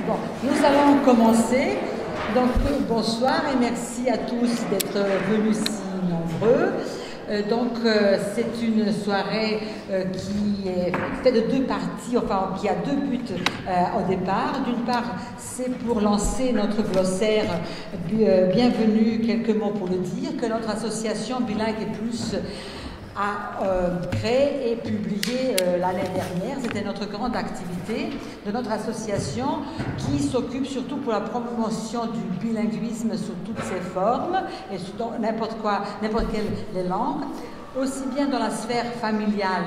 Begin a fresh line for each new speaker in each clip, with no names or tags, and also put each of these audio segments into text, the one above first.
Bon, nous allons commencer. Donc, bonsoir et merci à tous d'être venus si nombreux. C'est une soirée qui est faite de deux parties, enfin qui a deux buts au départ. D'une part, c'est pour lancer notre glossaire Bienvenue, quelques mots pour le dire, que notre association Bilingue et Plus a créé et publié l'année dernière. C'était notre grande activité de notre association qui s'occupe surtout pour la promotion du bilinguisme sous toutes ses formes et sous n'importe quelle langue, aussi bien dans la sphère familiale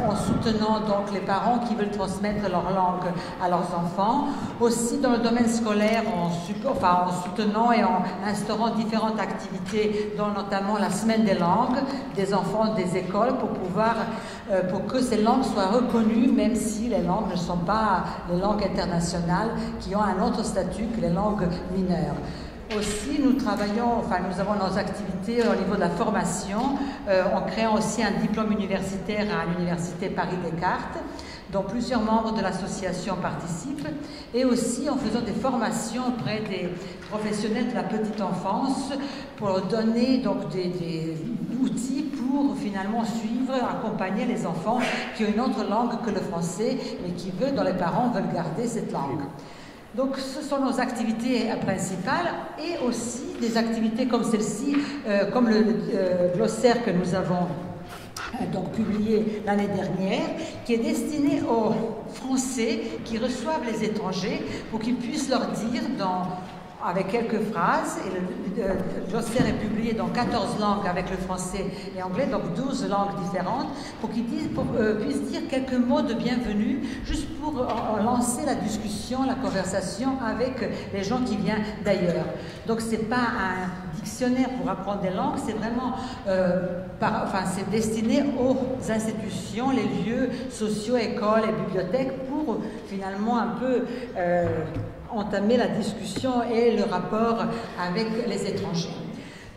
en soutenant donc les parents qui veulent transmettre leur langue à leurs enfants, aussi dans le domaine scolaire en soutenant et en instaurant différentes activités, dont notamment la semaine des langues des enfants des écoles pour que ces langues soient reconnues, même si les langues ne sont pas les langues internationales qui ont un autre statut que les langues mineures. Aussi, nous avons nos activités au niveau de la formation en créant aussi un diplôme universitaire à l'Université Paris-Descartes, dont plusieurs membres de l'association participent, et aussi en faisant des formations auprès des professionnels de la petite enfance pour donner donc des outils pour finalement suivre, accompagner les enfants qui ont une autre langue que le français, mais dont les parents veulent garder cette langue. Donc, ce sont nos activités principales et aussi des activités comme celle-ci, comme le glossaire que nous avons publié l'année dernière, qui est destiné aux Français qui reçoivent les étrangers pour qu'ils puissent leur dire avec quelques phrases, et le glossaire est publié dans 14 langues avec le français et anglais, donc 12 langues différentes, pour qu'ils puissent dire quelques mots de bienvenue, juste pour lancer la discussion, la conversation avec les gens qui viennent d'ailleurs. Donc ce n'est pas un dictionnaire pour apprendre des langues, c'est vraiment c'est destiné aux institutions, les lieux sociaux, écoles et bibliothèques, pour finalement un peu entamer la discussion et le rapport avec les étrangers.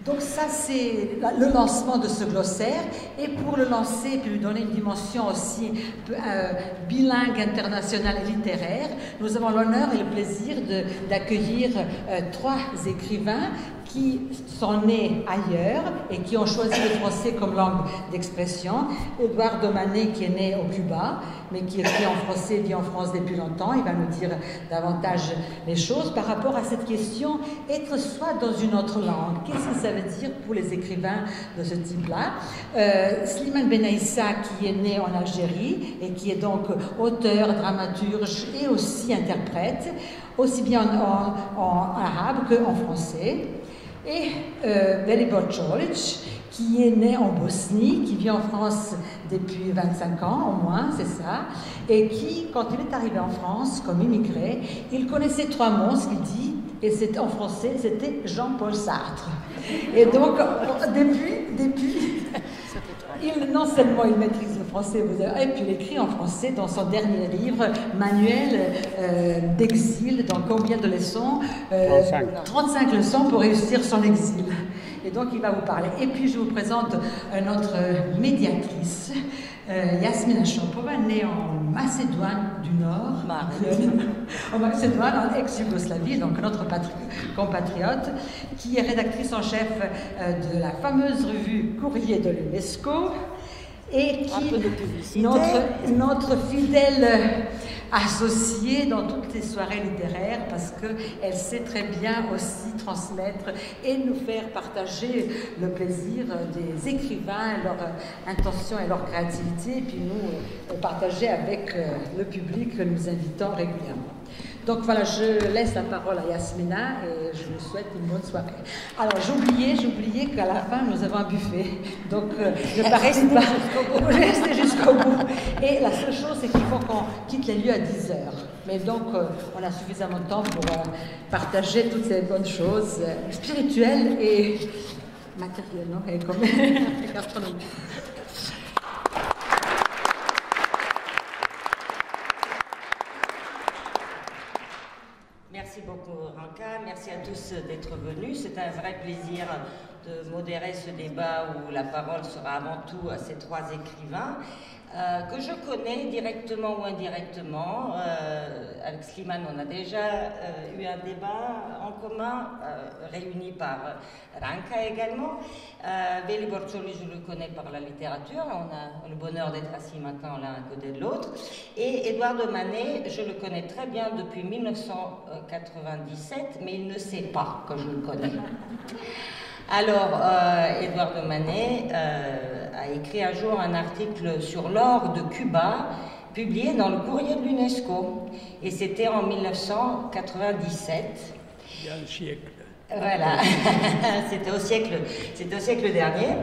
Donc ça, c'est le lancement de ce glossaire. Et pour le lancer, puis lui donner une dimension aussi bilingue, internationale et littéraire, nous avons l'honneur et le plaisir d'accueillir 3 écrivains qui sont nés ailleurs et qui ont choisi le français comme langue d'expression. Eduardo Manet, qui est né au Cuba, mais qui écrit en français, vit en France depuis longtemps. Il va nous dire davantage les choses par rapport à cette question, être soi dans une autre langue. Qu'est-ce que ça veut dire pour les écrivains de ce type-là? Slimane Benaïssa, qui est né en Algérie et qui est donc auteur, dramaturge et aussi interprète, aussi bien en arabe qu'en français. Et Velibor Čolić, qui est né en Bosnie, qui vit en France depuis 25 ans au moins, c'est ça, et qui, quand il est arrivé en France comme immigré, il connaissait 3 mots, ce qu'il dit, et en français, c'était Jean-Paul Sartre. Et donc, depuis non seulement il maîtrise le français, et puis il écrit en français dans son dernier livre, Manuel d'exil, dans combien de leçons 35 leçons pour réussir son exil. Et donc il va vous parler. Et puis je vous présente notre médiatrice, Yasmina Shopova, née en Macédoine du Nord, en Macédoine, en ex-Yougoslavie, donc notre compatriote, qui est rédactrice en chef de la fameuse revue Courrier de l'UNESCO, et qui notre fidèle associée dans toutes les soirées littéraires, parce qu'elle sait très bien aussi transmettre et nous faire partager le plaisir des écrivains, leur intention et leur créativité, et puis nous partager avec le public que nous invitons régulièrement. Donc voilà, je laisse la parole à Yasmina et je vous souhaite une bonne soirée. Alors j'oubliais qu'à la fin nous avons un buffet, donc je participe pas, restez jusqu'au bout. Et la seule chose, c'est qu'il faut qu'on quitte les lieux à 10h. Mais donc on a suffisamment de temps pour partager toutes ces bonnes choses spirituelles et matérielles, non, et comme gastronomiques.
Merci beaucoup Ranka, merci à tous d'être venus. C'est un vrai plaisir de modérer ce débat où la parole sera avant tout à ces 3 écrivains. que je connais directement ou indirectement. Avec Slimane, on a déjà eu un débat en commun, réuni par Ranka également. Veli Borcioli, je le connais par la littérature. On a le bonheur d'être assis maintenant l'un à côté de l'autre. Et Eduardo Manet, je le connais très bien depuis 1997, mais il ne sait pas que je le connais. Alors, Eduardo Manet a écrit un jour un article sur l'or de Cuba, publié dans le courrier de l'UNESCO. Et c'était en 1997.
Il y a un siècle.
Voilà, c'était au siècle dernier.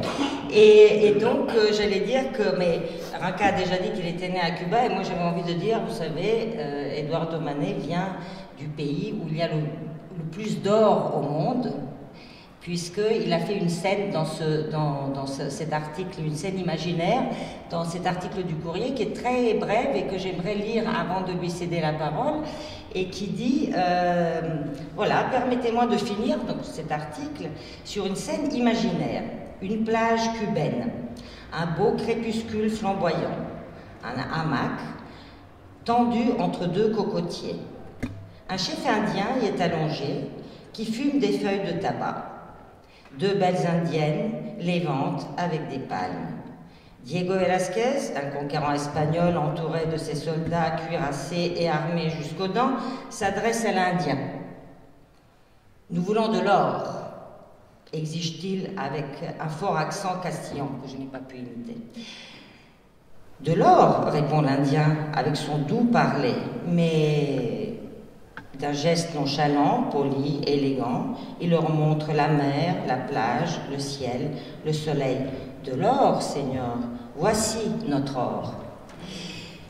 Et donc, j'allais dire que, mais Ranka a déjà dit qu'il était né à Cuba, et moi j'avais envie de dire, vous savez, Eduardo Manet vient du pays où il y a le plus d'or au monde, puisqu'il a fait une scène dans cet article, une scène imaginaire, dans cet article du courrier qui est très brève et que j'aimerais lire avant de lui céder la parole, et qui dit, voilà, permettez-moi de finir donc, cet article sur une scène imaginaire, une plage cubaine, un beau crépuscule flamboyant, un hamac tendu entre deux cocotiers. Un chef indien y est allongé, qui fume des feuilles de tabac. Deux belles indiennes l'éventent avec des palmes. Diego Velázquez, un conquérant espagnol entouré de ses soldats cuirassés et armés jusqu'aux dents, s'adresse à l'Indien. « Nous voulons de l'or », exige-t-il avec un fort accent castillan que je n'ai pas pu imiter. « De l'or », répond l'Indien avec son doux parler, mais d'un geste nonchalant, poli, élégant, il leur montre la mer, la plage, le ciel, le soleil. De l'or, Seigneur, voici notre or.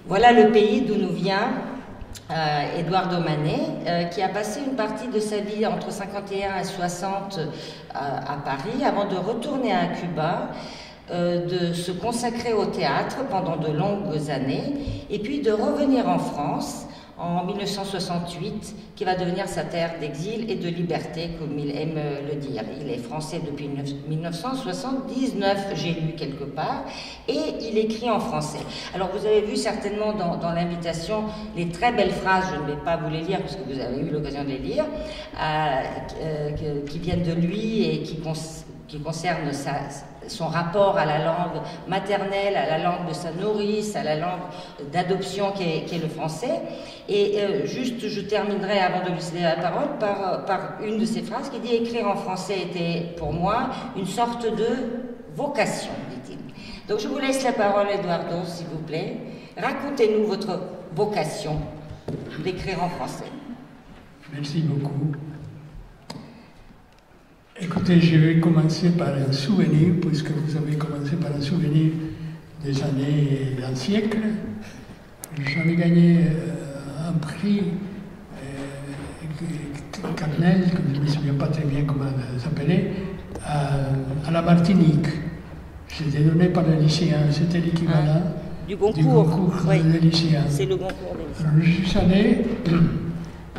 Voilà le pays d'où nous vient Eduardo Manet, qui a passé une partie de sa vie entre 51 et 60 à Paris, avant de retourner à Cuba, de se consacrer au théâtre pendant de longues années, et puis de revenir en France en 1968, qui va devenir sa terre d'exil et de liberté, comme il aime le dire. Il est français depuis 1979, j'ai lu quelque part, et il écrit en français. Alors vous avez vu certainement dans l'invitation les très belles phrases, je ne vais pas vous les lire parce que vous avez eu l'occasion de les lire, qui viennent de lui et qui concernent son rapport à la langue maternelle, à la langue de sa nourrice, à la langue d'adoption qui est le français. Et juste, je terminerai avant de lui céder la parole par une de ces phrases qui dit « Écrire en français était pour moi une sorte de vocation », dit-il. Donc je vous laisse la parole, Eduardo, s'il vous plaît. Racontez-nous votre vocation d'écrire en français.
Merci beaucoup. Écoutez, je vais commencer par un souvenir, puisque vous avez commencé par un souvenir des années d'un siècle. J'avais gagné un prix Carnel, que je ne me souviens pas très bien comment ça s'appelait, à la Martinique. C'était donné par les lycéens, c'était l'équivalent
du concours oui.
Des lycéens.
C'est le concours des lycéens.
Alors, je suis allé,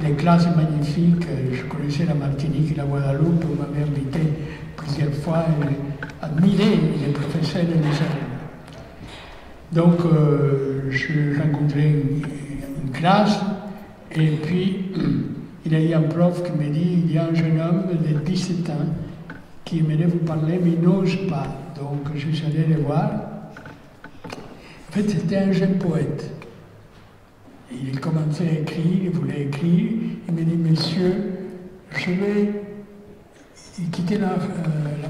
des classes magnifiques, je connaissais la Martinique et la Guadeloupe, on m'avait invité plusieurs fois et admiré les professeurs et les élèves. Donc, je rencontrais une classe, et puis il y a eu un prof qui me dit il y a un jeune homme de 17 ans qui aimerait vous parler, mais il n'ose pas. Donc, je suis allé le voir. En fait, c'était un jeune poète. Il commençait à écrire, il voulait écrire. Il me dit, monsieur, je vais quitter la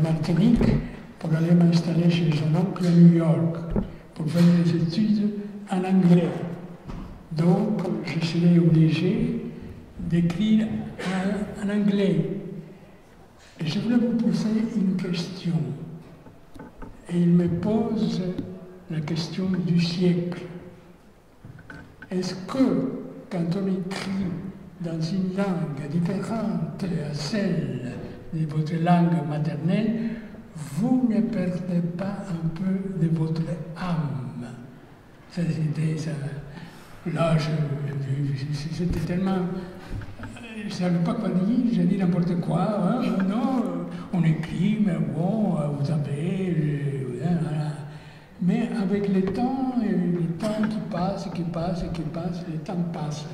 Martinique pour aller m'installer chez son oncle à New York pour faire des études en anglais. Donc, je serai obligé d'écrire en anglais. Et je voulais vous poser une question. Et il me pose la question du siècle. Est-ce que, quand on écrit dans une langue différente à celle de votre langue maternelle, vous ne perdez pas un peu de votre âme? Ça, c'était ça. Là, c'était tellement... Je ne savais pas quoi dire, j'ai dit n'importe quoi. Hein, non, on écrit, mais bon, vous savez... Voilà. Mais avec le temps qui passe, qui passe, qui passe, le temps passe.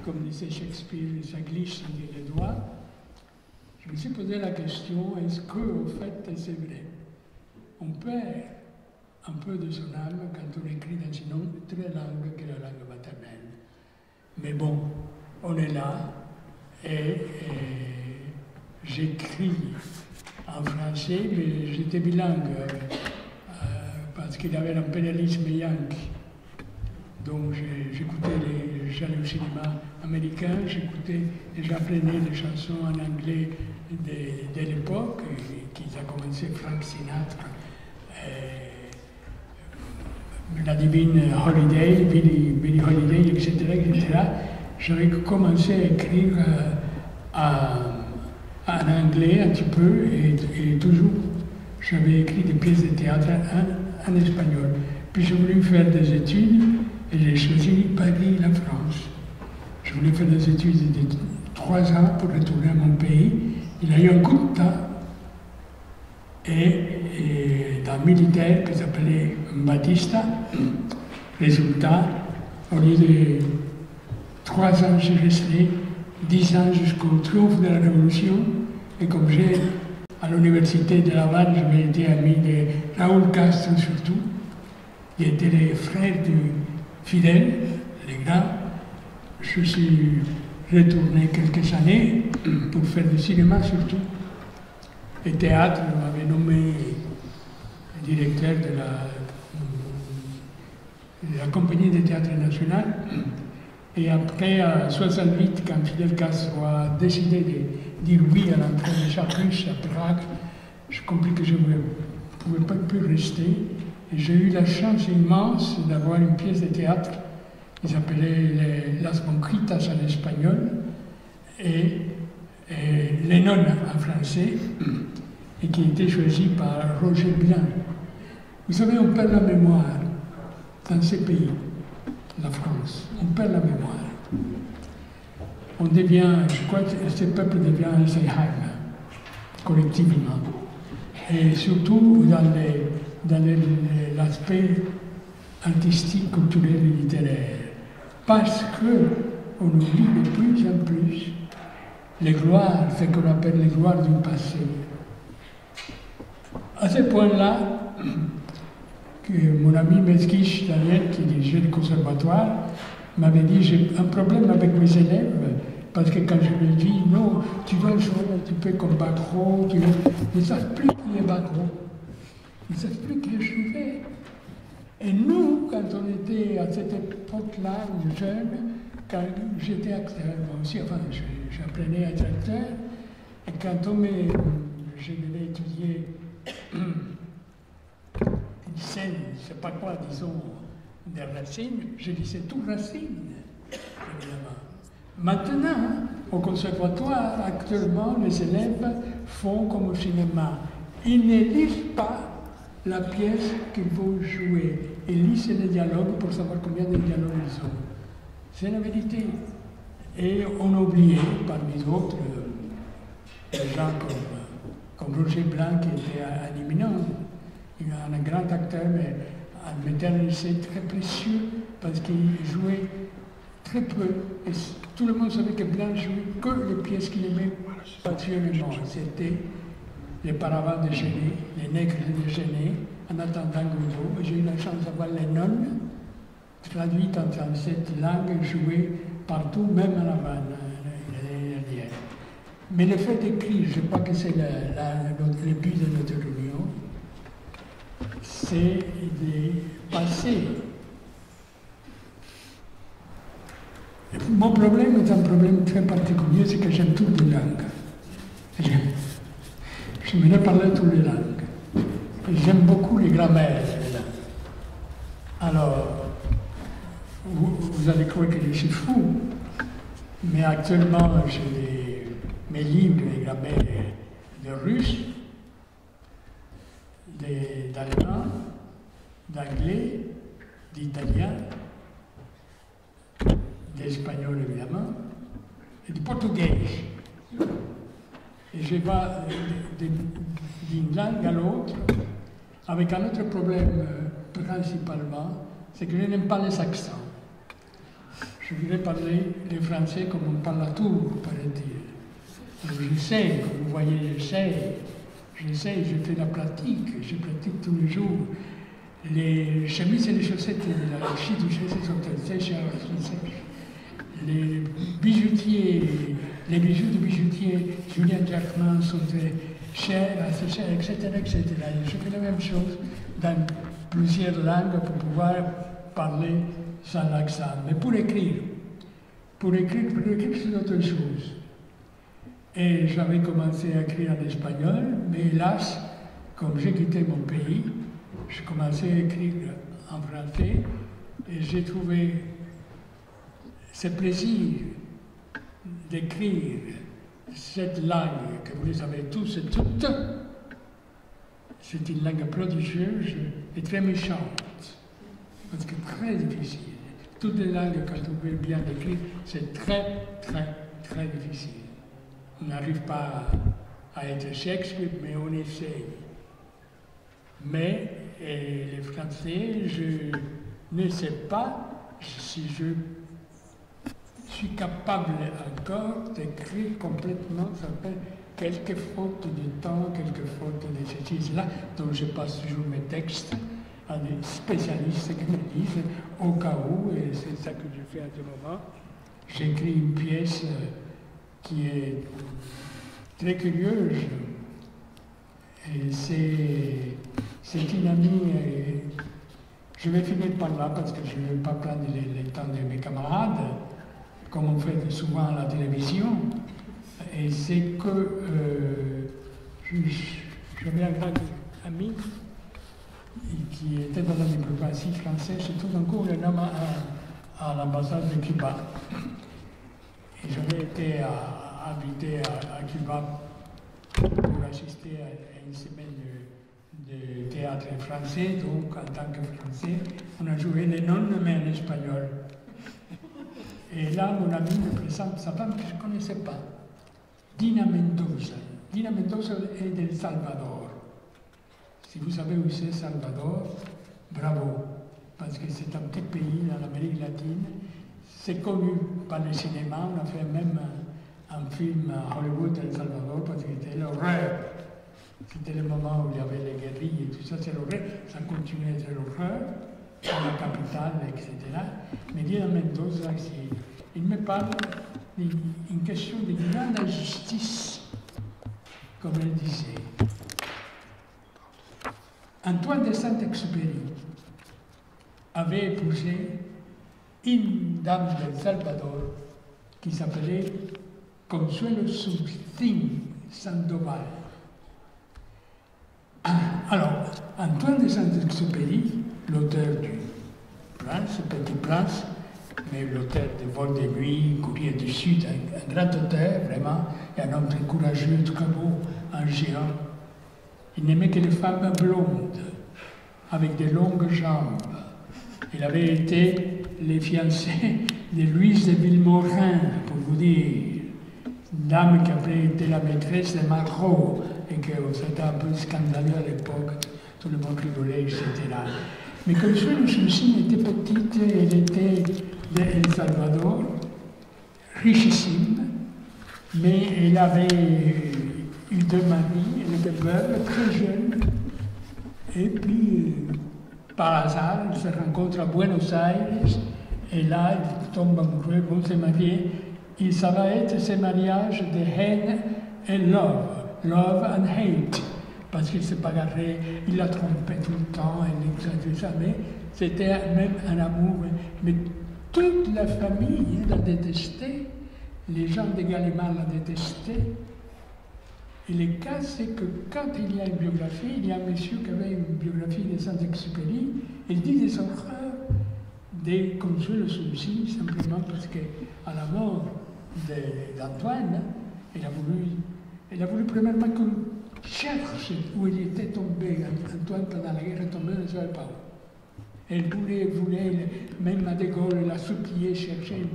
Comme disait Shakespeare, ça glisse sur les doigts. Je me suis posé la question, est-ce que, au fait, c'est vrai? On perd un peu de son âme quand on écrit dans une autre langue que la langue maternelle. Mais bon, on est là, et j'écris en français, mais j'étais bilingue, parce qu'il y avait l'impérialisme yankee. Donc j'allais au cinéma américain, j'écoutais et j'apprenais les chansons en anglais de l'époque, qui a commencé Frank Sinatra, la Divine Holiday, Billie Holiday, etc., etc. J'avais commencé à écrire en anglais un petit peu et toujours j'avais écrit des pièces de théâtre en espagnol. Puis j'ai voulu faire des études et j'ai choisi Paris, la France. Je voulais faire des études de 3 ans pour retourner à mon pays. Il a eu un coup de temps et d'un militaire qui s'appelait Batista. Résultat, au lieu de 3 ans, j'ai resté 10 ans jusqu'au triomphe de la Révolution. Et comme j'ai, à l'université de La Havane, j'avais été ami de Raúl Castro surtout, qui étaient les frères de Fidel, les grands. Je suis retourné quelques années pour faire du cinéma surtout. Et théâtre, on m'avait nommé directeur de la compagnie de théâtre national. Et après, en 1968, quand Fidel Castro a décidé de dire oui à l'entrée de Jacques Russe à Prague, j'ai compris que je ne pouvais pas plus rester. Et j'ai eu la chance immense d'avoir une pièce de théâtre qui s'appelait Las Monjitas en espagnol et Les Nonnes en français, et qui a été choisie par Roger Blanc. Vous savez, on perd la mémoire dans ces pays, la France. On perd la mémoire. On devient, je crois que ce peuple devient Alzheimer, collectivement. Et surtout dans l'aspect artistique, culturel et littéraire. Parce qu'on oublie de plus en plus les gloires, ce qu'on appelle les gloires du passé. À ce point-là, que mon ami Mesquiche, Daniel, qui dirigeait le conservatoire, m'avait dit, j'ai un problème avec mes élèves, parce que quand je lui dis, non, tu dois jouer un petit peu comme Bacro, ils ne savent plus qui est Bacro. Ils ne savent plus qui est Chouvet. Et nous, quand on était à cette époque-là, jeunes, quand j'étais acteur, moi aussi, enfin, j'apprenais à être acteur, et quand je devais étudier une scène, je ne sais pas quoi, disons, de Racine, je disais tout Racine, évidemment. Maintenant, au conservatoire, actuellement, les élèves font comme au cinéma. Ils ne lisent pas la pièce qu'ils vont jouer. Ils lisent les dialogues pour savoir combien de dialogues ils ont. C'est la vérité. Et on a oublié, parmi d'autres, des gens comme Roger Blanc, qui était un éminent. Il est un grand acteur, mais un metteur en scène très précieux, parce qu'il jouait très peu. Et tout le monde savait que Blanc jouait que les pièces qu'il aimait passionnément. C'était Les Paravents de Genet, Les Nègres de Genet, En attendant Godot. J'ai eu la chance d'avoir Les Nonnes, traduites en 37 langues, jouées partout, même à La Havane, l'année dernière. Mais le fait d'écrire, je crois que c'est le but de notre réunion, c'est de passer. Mon problème est un problème très particulier, c'est que j'aime toutes les langues. J'aimerais parler toutes les langues. J'aime beaucoup les grammaires des langues. Alors, vous allez croire que je suis fou, mais actuellement, j'ai mes livres, les grammaires de russe, d'allemand, d'anglais, d'italien, d'espagnol évidemment, et du portugais. Et je vais d'une langue à l'autre avec un autre problème principalement, c'est que je n'aime pas les accents. Je voudrais parler le français comme on parle à Tours, paraît-il. Alors j'essaie, comme vous voyez, j'essaie, je fais la pratique, je pratique tous les jours. Les chemises et les chaussettes, la chie du chaussettes sont sèches à la français. Les bijoux du bijoutier Julien Jacquemin sont très chers, assez chers, etc., etc. Et je fais la même chose dans plusieurs langues pour pouvoir parler sans l'accent. Mais pour écrire c'est autre chose. Et j'avais commencé à écrire en espagnol, mais hélas, comme j'ai quitté mon pays, j'ai commencé à écrire en français et j'ai trouvé ce plaisir d'écrire cette langue que vous avez tous et toutes. C'est une langue prodigieuse et très méchante, parce que très difficile. Toutes les langues, quand on veut bien écrire, c'est très, très, très difficile. On n'arrive pas à être Shakespeare, mais on essaye. Mais les Français, je ne sais pas si je suis capable encore d'écrire complètement, ça fait quelques fautes de temps, quelques fautes de ceci, cela, donc je passe toujours mes textes à des spécialistes qui me disent au cas où, et c'est ça que je fais à ce moment. J'écris une pièce qui est très curieuse, et c'est une amie, je vais finir par là parce que je ne vais pas prendre le temps de mes camarades, comme on fait souvent à la télévision, et c'est que j'avais un grand ami qui était dans la diplomatie française, et tout d'un coup on le nomme à l'ambassade de Cuba. Et j'avais été invité à Cuba pour assister à une semaine de théâtre français, donc en tant que français, on a joué les nonnes mais en espagnol. Et là, mon ami me présente sa femme que je ne connaissais pas, Dina Mendoza. Dina Mendoza est d'El Salvador. Si vous savez où c'est Salvador, bravo, parce que c'est un petit pays dans l'Amérique latine. C'est connu par le cinéma, on a fait même un film à Hollywood, El Salvador, parce que c'était l'horreur. C'était le moment où il y avait les guerrilles et tout ça, c'est l'horreur. Ça continuait à être l'horreur, dans la capitale, etc. Mais Dina Mendoza, il me parle d'une question de grande injustice, comme elle disait. Antoine de Saint-Exupéry avait épousé une dame d'El Salvador qui s'appelait Consuelo Subtín Sandoval. Alors, Antoine de Saint-Exupéry, l'auteur du Prince, Petit Prince, mais l'auteur de Vol de nuit, Courrier du Sud, un grand auteur, vraiment, et un homme très courageux, très beau, un géant. Il n'aimait que les femmes blondes, avec de longues jambes. Il avait été le fiancé de Louise de Villemorin, pour vous dire, une dame qui avait été la maîtresse de Macron, et que c'était un peu scandaleux à l'époque, tout le monde rigolait, etc. Mais Consuelo Subtín était petite, elle était d'El Salvador, richissime, mais elle avait eu deux maris, elle était veuve, très jeune, et puis par hasard, elle se rencontre à Buenos Aires, et là, elle tombe amoureuse, vont se marier, et ça va être ce mariage de haine et love and hate, parce qu'il s'est bagarré, il la trompait tout le temps, et tout ça, mais c'était même un amour. Mais toute la famille la détestait, les gens de Gallimard la détestaient. Et le cas, c'est que quand il y a une biographie, il y a un monsieur qui avait une biographie de Saint-Exupéry, il dit des horreurs de Consuelo Subtín, simplement parce qu'à la mort d'Antoine, elle a voulu premièrement qu'on cherche où il était tombé. Antoine, pendant la guerre, est tombé, on ne savait pas où. Elle voulait, même à De Gaulle, la supplier, chercher.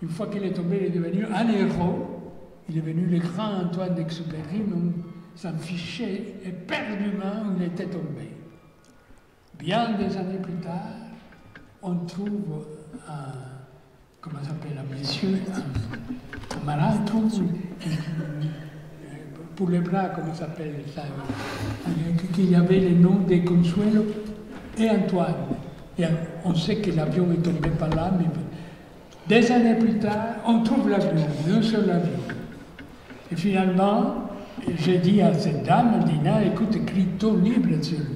Une fois qu'il est tombé, il est devenu un héros. Il est devenu le grand Antoine d'Exupéry, mais on s'en fichait éperdument où il était tombé. Bien des années plus tard, on trouve comment s'appelle, un monsieur, un marin, trouve pour les bras, comment s'appelle ça, qu'il y avait les noms de Consuelo et Antoine. Et on sait que l'avion est tombé par là, mais des années plus tard, on trouve l'avion, un seul avion. Et finalement, j'ai dit à cette dame, Dina, écoute, écris ton livre sur lui.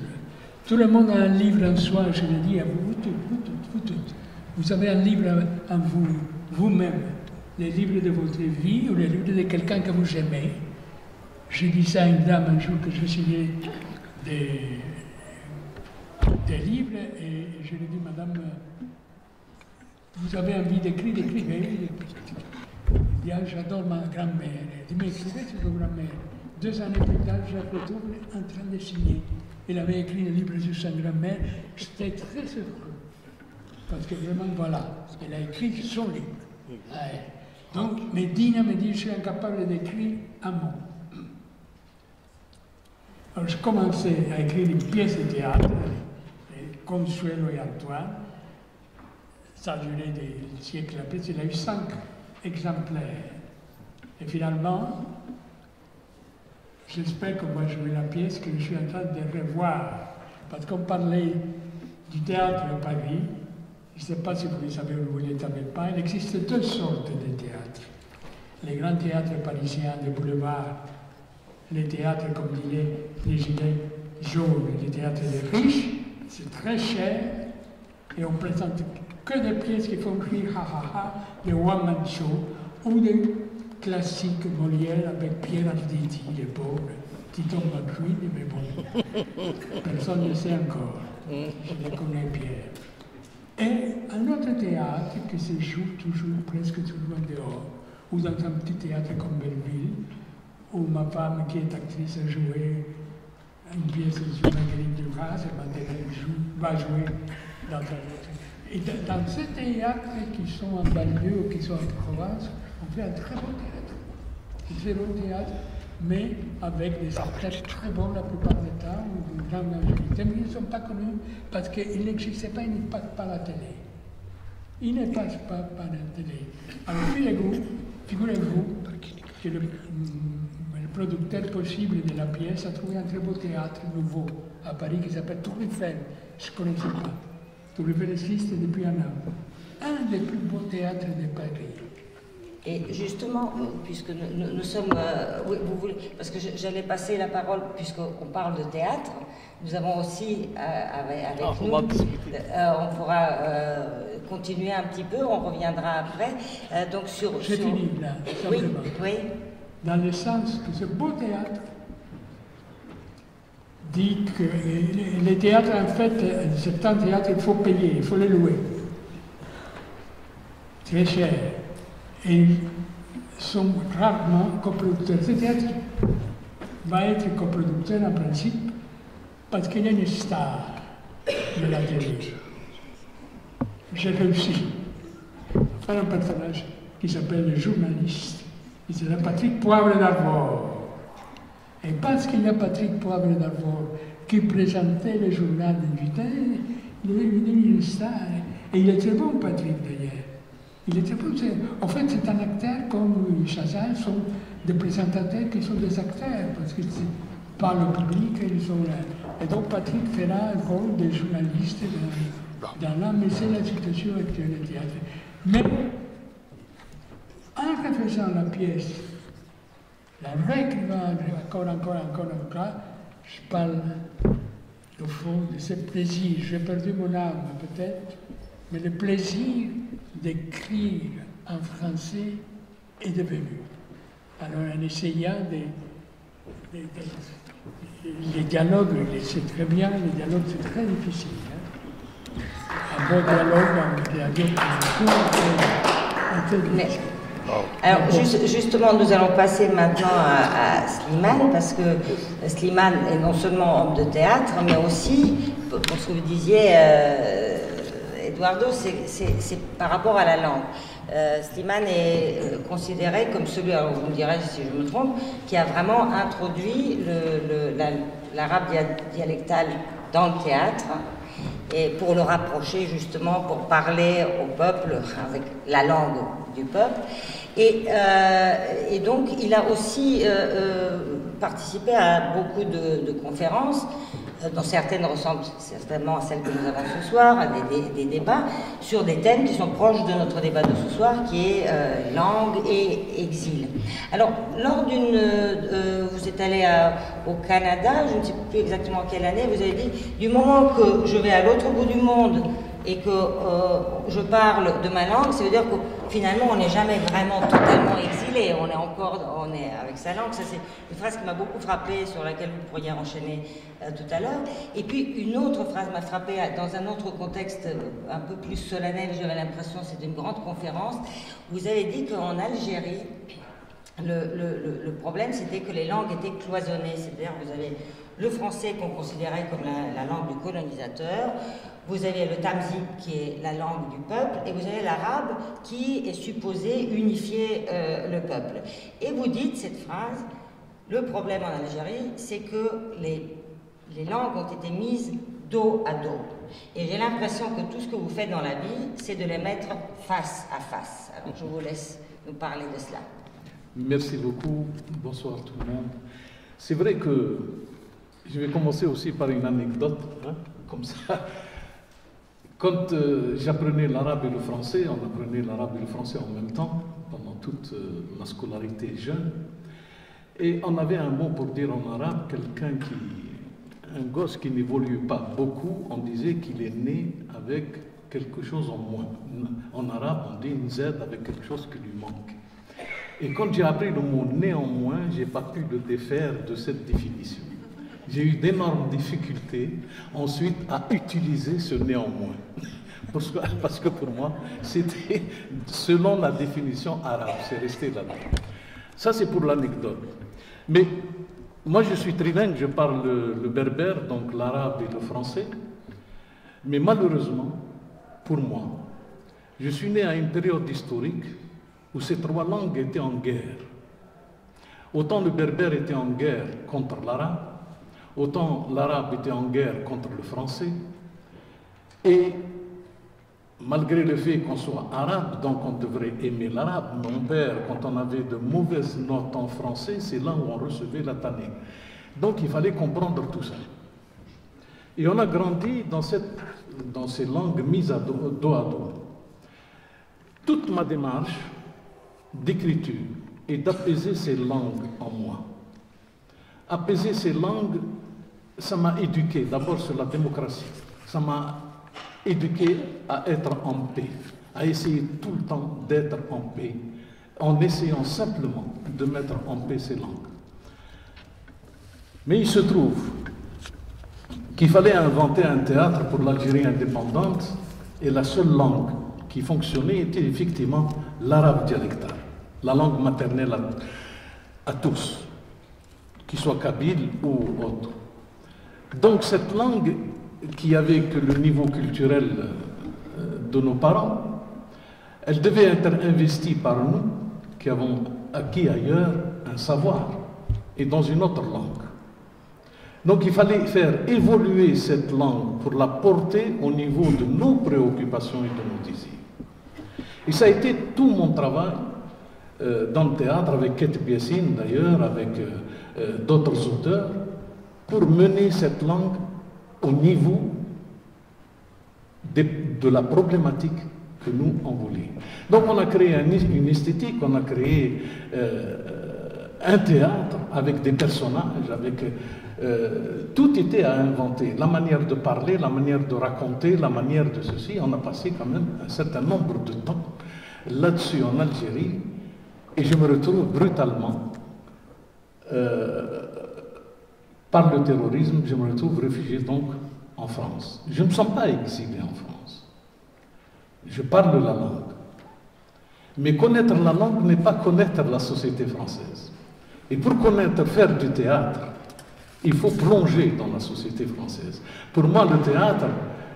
Tout le monde a un livre en soi, je l'ai dit à vous toutes. Vous avez un livre en vous, vous-même, les livres de votre vie ou les livres de quelqu'un que vous aimez. J'ai dit ça à une dame un jour que je signais des livres et je lui ai dit, madame, vous avez envie d'écrire, écrivez. Il dit, ah, j'adore ma grand-mère. Elle dit, mais écrivez sur votre grand-mère. 2 années plus tard, je la retrouve en train de signer. Elle avait écrit un livre sur sa grand-mère. J'étais très heureux. Parce que vraiment, voilà, elle a écrit son livre. Ouais. Donc, Medina me dit, je suis incapable d'écrire un mot. Alors, je commençais à écrire une pièce de théâtre, Consuelo et Antoine. Ça a duré des siècles après, il a eu 5 exemplaires. Et finalement, j'espère qu'on va jouer la pièce que je suis en train de revoir. Parce qu'on parlait du théâtre de Paris. Je ne sais pas si vous le savez ou vous ne le savez pas. Il existe 2 sortes de théâtres. Les grands théâtres parisiens de boulevard, les théâtres, comme disaient les gilets jaunes, les théâtres des riches, c'est très cher. Et on présente que des pièces qui font rire, des one-man show, ou des classiques Molière avec Pierre Arditi, les pauvres, qui tombent en ruine, mais bon, personne ne sait encore. Je les connais, Pierre. Et un autre théâtre qui se joue toujours, presque toujours en dehors, ou dans un petit théâtre comme Belleville, où ma femme, qui est actrice, a joué une pièce sur Marguerite Duras, et maintenant elle va jouer dans un autre. Et dans ces théâtres qui sont en banlieue ou qui sont en province, on fait un très beau théâtre. Un très beau théâtre, mais avec des acteurs très bons la plupart du temps, ou une grande majorité, mais ils ne sont pas connus parce qu'ils n'existaient pas, ils ne passent pas à la télé. Ils ne passent pas par la télé. Alors figurez-vous que le producteur possible de la pièce a trouvé un très beau théâtre nouveau à Paris qui s'appelle Tour Eiffel. Je ne connaissais pas. Tour Eiffel existe depuis un an. Un des plus beaux théâtres de Paris.
Et justement, puisque nous sommes... oui, vous voulez, parce que j'allais passer la parole, puisqu'on parle de théâtre, nous avons aussi avec nous... on pourra continuer un petit peu, on reviendra après. Donc
J'ai fini là, simplement.
Oui.
Dans le sens que ce beau théâtre dit que les théâtres, en fait, certains théâtres, il faut payer, il faut les louer. Très cher. Et ils sont rarement coproducteurs. Ce théâtre va être coproducteur en principe parce qu'il y a une star de la télé. J'ai réussi à faire un personnage qui s'appelle le journaliste. Il s'appelle Patrick Poivre d'Arvor. Et parce qu'il y a Patrick Poivre d'Arvor qui présentait le journal de Dutin, il est devenu une star. Et il est très bon, Patrick, d'ailleurs. Il est très bon. En fait, c'est un acteur comme Chazal, sont des présentateurs qui sont des acteurs, parce qu'ils parlent au public et ils sont là. Et donc Patrick fera un rôle de journaliste dans là, mais c'est la situation actuelle du théâtre. Mais en refaisant la pièce, la réécrivant encore, je parle au fond de ce plaisir. J'ai perdu mon âme peut-être, mais le plaisir d'écrire en français est devenu. Alors en essayant les dialogues, c'est très bien, les dialogues c'est très difficile. Hein. Un bon dialogue, un dialogue un peu difficile.
Alors justement, nous allons passer maintenant à Slimane, parce que Slimane est non seulement homme de théâtre, mais aussi, pour ce que vous disiez, Eduardo, c'est par rapport à la langue. Slimane est considéré comme celui, alors vous me direz si je me trompe, qui a vraiment introduit l'arabe dialectal dans le théâtre. et pour le rapprocher justement, pour parler au peuple avec la langue du peuple. Et donc il a aussi participé à beaucoup de conférences, dont certaines ressemblent certainement à celles que nous avons ce soir, à des débats sur des thèmes qui sont proches de notre débat de ce soir, qui est langue et exil. Alors, lors d'une... vous êtes allé au Canada, je ne sais plus exactement quelle année, vous avez dit, du moment que je vais à l'autre bout du monde et que je parle de ma langue, ça veut dire que finalement on n'est jamais vraiment totalement exilé, on est avec sa langue. Ça c'est une phrase qui m'a beaucoup frappée, sur laquelle vous pourriez enchaîner tout à l'heure. Et puis une autre phrase m'a frappée dans un autre contexte un peu plus solennel, j'avais l'impression, c'était une grande conférence, vous avez dit qu'en Algérie, le problème c'était que les langues étaient cloisonnées, c'est-à-dire vous avez le français qu'on considérait comme la langue du colonisateur, vous avez le tamzi qui est la langue du peuple, et vous avez l'arabe qui est supposé unifier le peuple. Et vous dites cette phrase, le problème en Algérie, c'est que les langues ont été mises dos à dos. Et j'ai l'impression que tout ce que vous faites dans la vie, c'est de les mettre face à face. Alors je vous laisse nous parler de cela.
Merci beaucoup, bonsoir tout le monde. C'est vrai que je vais commencer aussi par une anecdote, hein, comme ça. Quand j'apprenais l'arabe et le français, on apprenait l'arabe et le français en même temps, pendant toute ma scolarité jeune, et on avait un mot pour dire en arabe, un gosse qui n'évolue pas beaucoup, on disait qu'il est né avec quelque chose en moins. En arabe, on dit une Z avec quelque chose qui lui manque. Et quand j'ai appris le mot néanmoins, je n'ai pas pu le défaire de cette définition. J'ai eu d'énormes difficultés ensuite à utiliser ce néanmoins. Parce que pour moi, c'était selon la définition arabe, c'est resté là-dedans. Ça, c'est pour l'anecdote. Mais moi, je suis trilingue, je parle le berbère, donc l'arabe et le français. Mais malheureusement, pour moi, je suis né à une période historique où ces trois langues étaient en guerre. Autant le berbère était en guerre contre l'arabe, autant l'arabe était en guerre contre le français. Et malgré le fait qu'on soit arabe, donc on devrait aimer l'arabe, mon père, quand on avait de mauvaises notes en français, c'est là où on recevait la tannée. Donc il fallait comprendre tout ça. Et on a grandi dans ces langues mises dos à dos. Toute ma démarche d'écriture est d'apaiser ces langues en moi. Apaiser ces langues, ça m'a éduqué d'abord sur la démocratie. Ça m'a éduqué à être en paix, à essayer tout le temps d'être en paix, en essayant simplement de mettre en paix ces langues. Mais il se trouve qu'il fallait inventer un théâtre pour l'Algérie indépendante, et la seule langue qui fonctionnait était effectivement l'arabe dialectal, la langue maternelle à tous, qu'ils soient kabyles ou autres. Donc cette langue qui avait que le niveau culturel de nos parents, elle devait être investie par nous, qui avons acquis ailleurs un savoir, et dans une autre langue. Donc il fallait faire évoluer cette langue pour la porter au niveau de nos préoccupations et de nos désirs. Et ça a été tout mon travail dans le théâtre, avec Kate Biessine d'ailleurs, avec d'autres auteurs, pour mener cette langue au niveau de la problématique que nous en voulions. Donc on a créé une esthétique, on a créé un théâtre avec des personnages, avec tout était à inventer, la manière de parler, la manière de raconter, la manière de ceci. On a passé quand même un certain nombre de temps là-dessus en Algérie, et je me retrouve brutalement par le terrorisme, je me retrouve réfugié donc en France. Je ne me sens pas exilé en France. Je parle la langue. Mais connaître la langue n'est pas connaître la société française. Et pour connaître, faire du théâtre, il faut plonger dans la société française. Pour moi, le théâtre,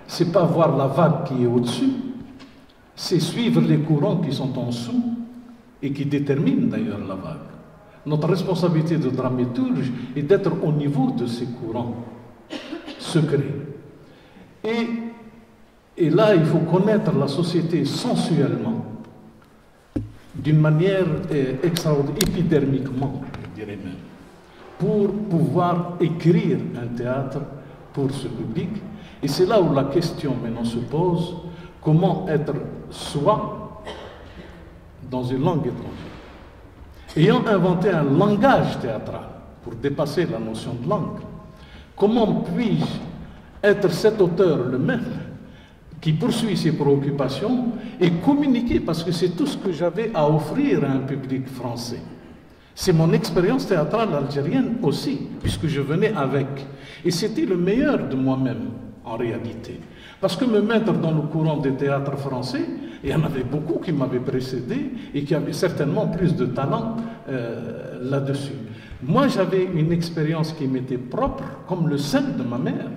c'est pas voir la vague qui est au-dessus, c'est suivre les courants qui sont en dessous et qui déterminent d'ailleurs la vague. Notre responsabilité de dramaturge est d'être au niveau de ces courants secrets. Et là, il faut connaître la société sensuellement, d'une manière extraordinaire, épidermiquement, je dirais même, pour pouvoir écrire un théâtre pour ce public. Et c'est là où la question maintenant se pose, comment être soi dans une langue étrangère. Ayant inventé un langage théâtral pour dépasser la notion de langue, comment puis-je être cet auteur le même qui poursuit ses préoccupations et communiquer, parce que c'est tout ce que j'avais à offrir à un public français. C'est mon expérience théâtrale algérienne aussi, puisque je venais avec. Et c'était le meilleur de moi-même, en réalité. Parce que me mettre dans le courant des théâtres français, il y en avait beaucoup qui m'avaient précédé et qui avaient certainement plus de talent là-dessus. Moi, j'avais une expérience qui m'était propre, comme le sel de ma mère,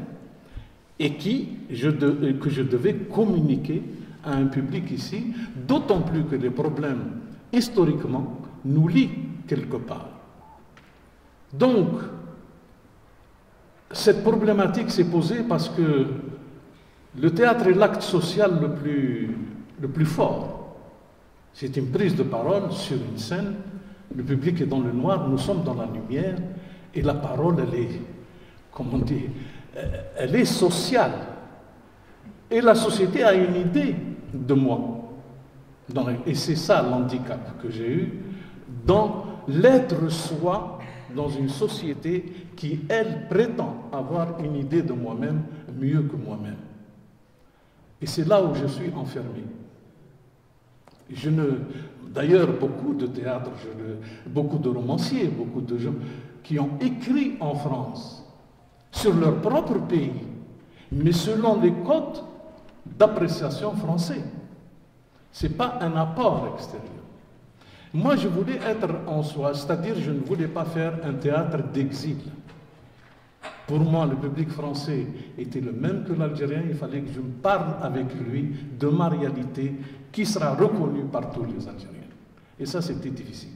et que je devais communiquer à un public ici, d'autant plus que les problèmes, historiquement, nous lient quelque part. Donc, cette problématique s'est posée parce que le théâtre est l'acte social le plus fort. C'est une prise de parole sur une scène, le public est dans le noir, nous sommes dans la lumière, et la parole, elle est, comment on dit, elle est sociale. Et la société a une idée de moi. Et c'est ça l'handicap que j'ai eu dans l'être soi dans une société qui, elle, prétend avoir une idée de moi-même mieux que moi-même. Et c'est là où je suis enfermé. D'ailleurs, beaucoup de théâtres, beaucoup de romanciers, beaucoup de gens qui ont écrit en France sur leur propre pays, mais selon les codes d'appréciation français. Ce n'est pas un apport extérieur. Moi, je voulais être en soi, c'est-à-dire je ne voulais pas faire un théâtre d'exil. Pour moi, le public français était le même que l'Algérien, il fallait que je me parle avec lui de ma réalité qui sera reconnue par tous les Algériens. Et ça, c'était difficile.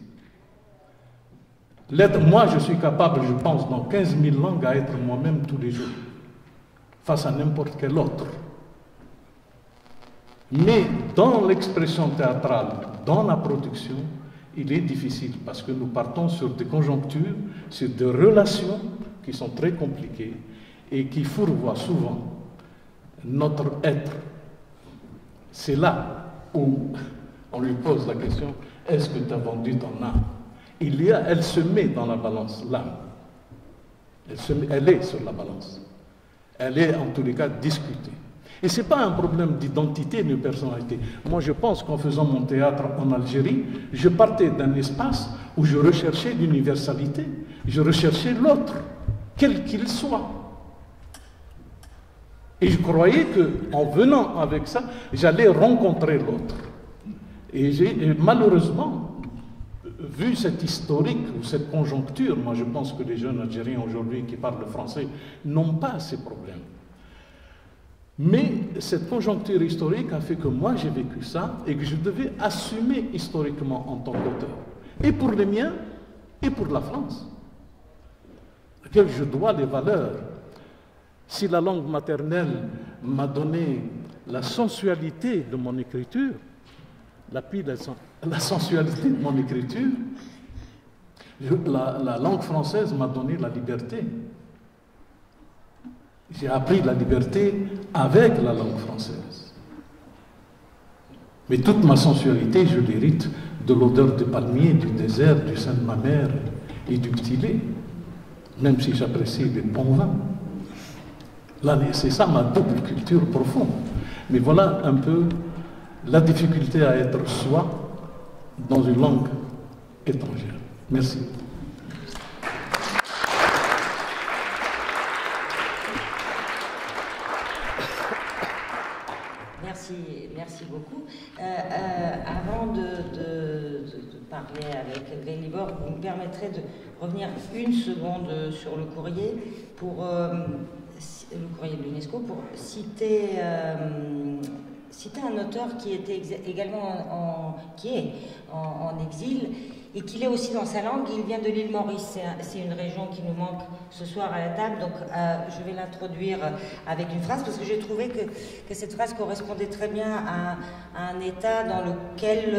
Moi, je suis capable, je pense, dans 15 000 langues, à être moi-même tous les jours, face à n'importe quel autre. Mais dans l'expression théâtrale, dans la production, il est difficile parce que nous partons sur des conjonctures, sur des relations qui sont très compliquées et qui fourvoient souvent notre être. C'est là où on lui pose la question, est-ce que tu as vendu ton âme? Elle se met dans la balance, l'âme. Elle est sur la balance. Elle est en tous les cas discutée. Et ce n'est pas un problème d'identité, de personnalité. Moi, je pense qu'en faisant mon théâtre en Algérie, je partais d'un espace où je recherchais l'universalité. Je recherchais l'autre, quel qu'il soit. Et je croyais qu'en venant avec ça, j'allais rencontrer l'autre. Et j'ai malheureusement vu cette historique ou cette conjoncture. Moi, je pense que les jeunes Algériens aujourd'hui qui parlent le français n'ont pas ces problèmes. Mais cette conjoncture historique a fait que moi j'ai vécu ça et que je devais assumer historiquement en tant qu'auteur. Et pour les miens, et pour la France, à laquelle je dois les valeurs. Si la langue maternelle m'a donné la sensualité de mon écriture, la sensualité de mon écriture, la langue française m'a donné la liberté. J'ai appris la liberté avec la langue française. Mais toute ma sensualité, je l'hérite de l'odeur du palmier, du désert, du sein de ma mère et du petit lait, même si j'apprécie les bons vins. Là, c'est ça ma double culture profonde. Mais voilà un peu la difficulté à être soi dans une langue étrangère. Merci.
Merci beaucoup. Avant de parler avec Velibor, vous me permettrez de revenir une seconde sur le courrier le courrier de l'UNESCO pour citer un auteur qui était également en exil et qu'il est aussi dans sa langue. Il vient de l'île Maurice, c'est une région qui nous manque ce soir à la table, donc je vais l'introduire avec une phrase, parce que j'ai trouvé que cette phrase correspondait très bien à un état dans lequel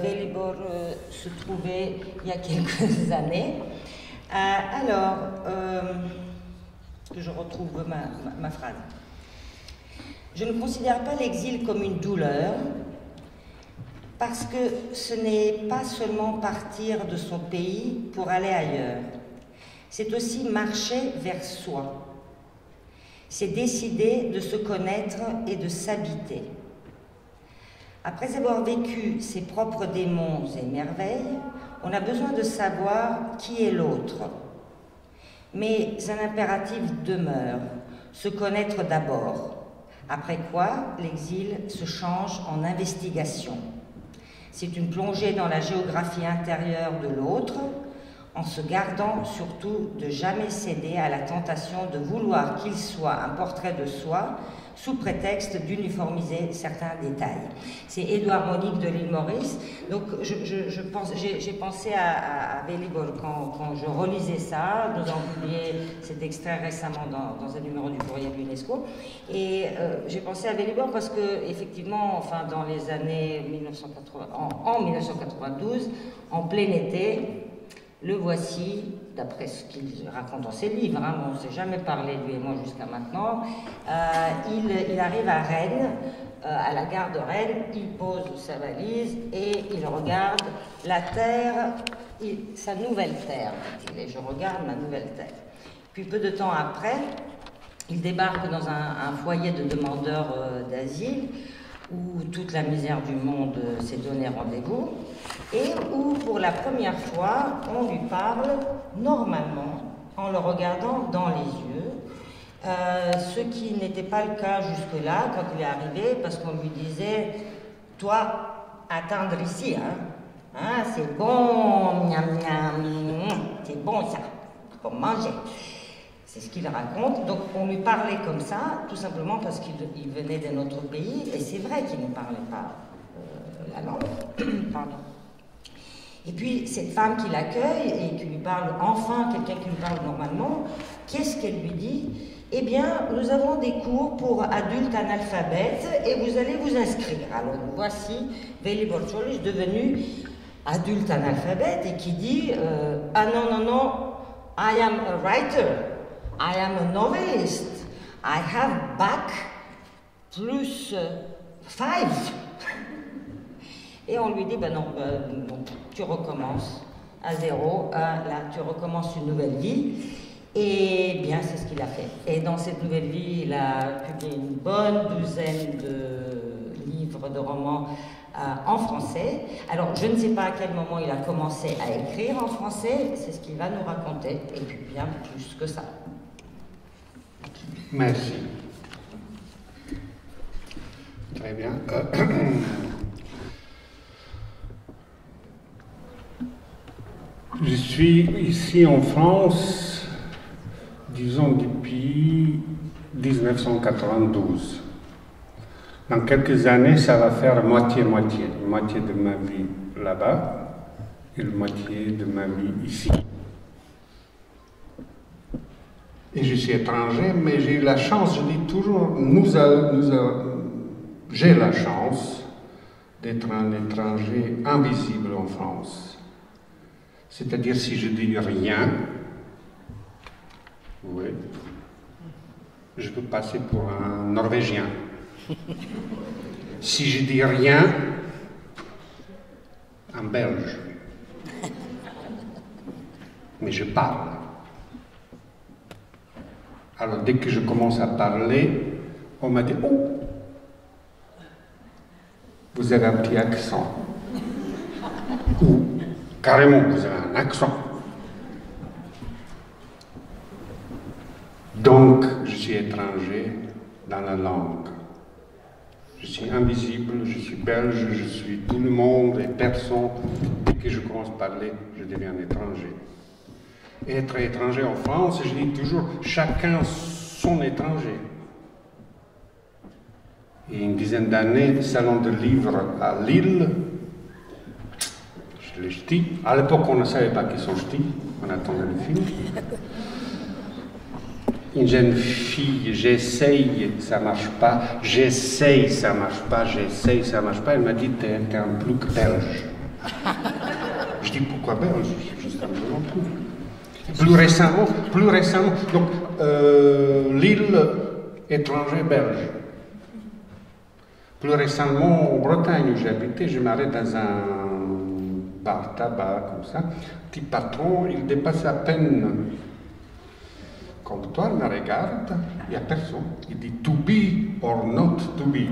Velibor se trouvait il y a quelques années. Alors, que je retrouve ma phrase. Je ne considère pas l'exil comme une douleur, parce que ce n'est pas seulement partir de son pays pour aller ailleurs, c'est aussi marcher vers soi. C'est décider de se connaître et de s'habiter. Après avoir vécu ses propres démons et merveilles, on a besoin de savoir qui est l'autre. Mais un impératif demeure, se connaître d'abord. Après quoi, l'exil se change en investigation. C'est une plongée dans la géographie intérieure de l'autre, en se gardant surtout de jamais céder à la tentation de vouloir qu'il soit un portrait de soi, sous prétexte d'uniformiser certains détails. C'est Édouard Monique de l'île Maurice. Donc j'ai pensé à Velibor quand je relisais ça. Nous avons publié cet extrait récemment dans un numéro du courrier de l'UNESCO. Et j'ai pensé à Velibor parce que, effectivement, enfin, dans les années 1980, en 1992, en plein été, le voici, d'après ce qu'il raconte dans ses livres, hein, on ne s'est jamais parlé, lui et moi, jusqu'à maintenant. Il arrive à Rennes, à la gare de Rennes, il pose sa valise et il regarde la terre, sa nouvelle terre, dit-il, et je regarde ma nouvelle terre. Puis peu de temps après, il débarque dans un foyer de demandeurs d'asile, où toute la misère du monde s'est donné rendez-vous, et où, pour la première fois, on lui parle normalement, en le regardant dans les yeux, ce qui n'était pas le cas jusque-là, quand il est arrivé, parce qu'on lui disait « Toi, attendre ici, hein, c'est bon, miam, miam, c'est bon ça, faut manger ». C'est ce qu'il raconte. Donc on lui parlait comme ça, tout simplement parce qu'il venait d'un autre pays, et c'est vrai qu'il ne parlait pas la langue. Pardon. Et puis cette femme qui l'accueille et qui lui parle, enfin quelqu'un qui lui parle normalement, qu'est-ce qu'elle lui dit? Eh bien, nous avons des cours pour adultes analphabètes et vous allez vous inscrire. Alors voici Velibor Čolić devenu adulte analphabète et qui dit ah non, non, non, I am a writer. I am a novelist. I have bac plus 5. Et on lui dit, ben non, tu recommences à zéro, là tu recommences une nouvelle vie. Et bien c'est ce qu'il a fait. Et dans cette nouvelle vie, il a publié une bonne douzaine de livres, de romans en français. Alors je ne sais pas à quel moment il a commencé à écrire en français, c'est ce qu'il va nous raconter, et puis bien plus que ça.
Merci. Très bien. Je suis ici en France, disons depuis 1992. Dans quelques années, ça va faire moitié-moitié. Moitié de ma vie là-bas et la moitié de ma vie ici. Et je suis étranger, mais j'ai eu la chance, je dis toujours, j'ai la chance d'être un étranger invisible en France. C'est-à-dire, si je dis rien, oui, je peux passer pour un Norvégien. Si je dis rien, un Belge. Mais je parle. Alors, dès que je commence à parler, on m'a dit « Oh, vous avez un petit accent. » Ou « Carrément, vous avez un accent. » Donc, je suis étranger dans la langue. Je suis invisible, je suis belge, je suis tout le monde et personne. Dès que je commence à parler, je deviens étranger. Être étranger en France, je dis toujours, chacun son étranger. Et une dizaine d'années, salon de livres à Lille, les ch'tis. À l'époque, on ne savait pas qu'ils sont ch'tis, on attendait le film. Une jeune fille, j'essaye, ça marche pas, j'essaye, ça marche pas, j'essaye, ça marche pas. Elle m'a dit, t'es un plouc belge. Je dis, pourquoi belge? C'est juste un peu non plus. Plus récemment, donc l'île étranger belge. Plus récemment, en Bretagne où j'habitais, je m'arrête dans un bar tabac, comme ça. Petit patron, il dépasse à peine. Comptoir me regarde, il n'y a personne. Il dit to be or not to be.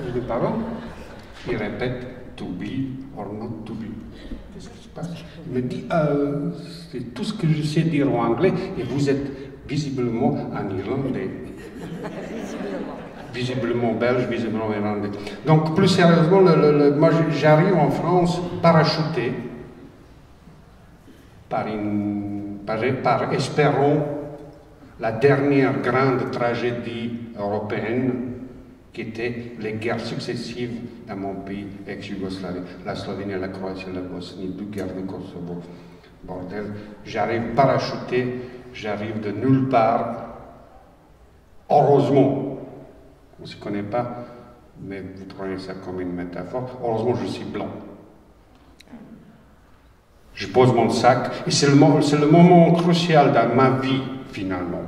Je dis pardon. Il répète to be or not to be. Qu'est-ce qui se passe? Il me dit c'est tout ce que je sais dire en anglais et vous êtes visiblement un Irlandais. Visiblement belge, visiblement irlandais. Donc plus sérieusement, moi j'arrive en France parachuté par espérons la dernière grande tragédie européenne qui était les guerres successives dans mon pays ex-Yougoslavie, la Slovénie, la Croatie, la Bosnie, 2 guerres de Kosovo. Bordel, j'arrive parachuté, j'arrive de nulle part. Heureusement, on ne se connaît pas, mais vous prenez ça comme une métaphore. Heureusement, je suis blanc. Je pose mon sac, et c'est le moment crucial dans ma vie, finalement.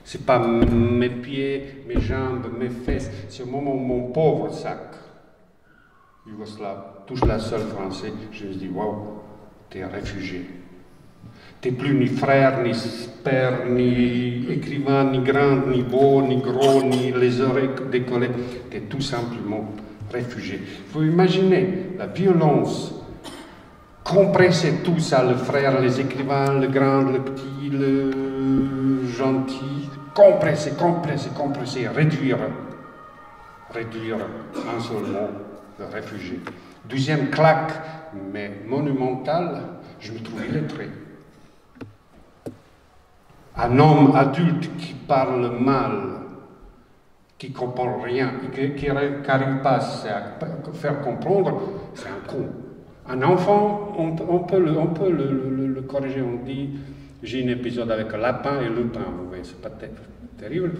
Ce n'est pas mes pieds, mes jambes, mes fesses, c'est le moment où mon pauvre sac, yougoslave, touche la seule français. Je me dis, waouh, t'es réfugié. T'es plus ni frère, ni père, ni écrivain, ni grand, ni beau, ni gros, ni les oreilles décollées. T'es tout simplement réfugié. Il faut imaginer la violence. Compresser tout ça, le frère, les écrivains, le grand, le petit, le gentil, compresser, réduire un seul mot, le réfugié. Deuxième claque, mais monumentale, je me trouve illettré. Un homme adulte qui parle mal, qui ne comprend rien, qui n'arrive pas à faire comprendre, c'est un con. Un enfant, on peut le corriger, on dit, j'ai un épisode avec un lapin et le pain, vous voyez, c'est pas terrible.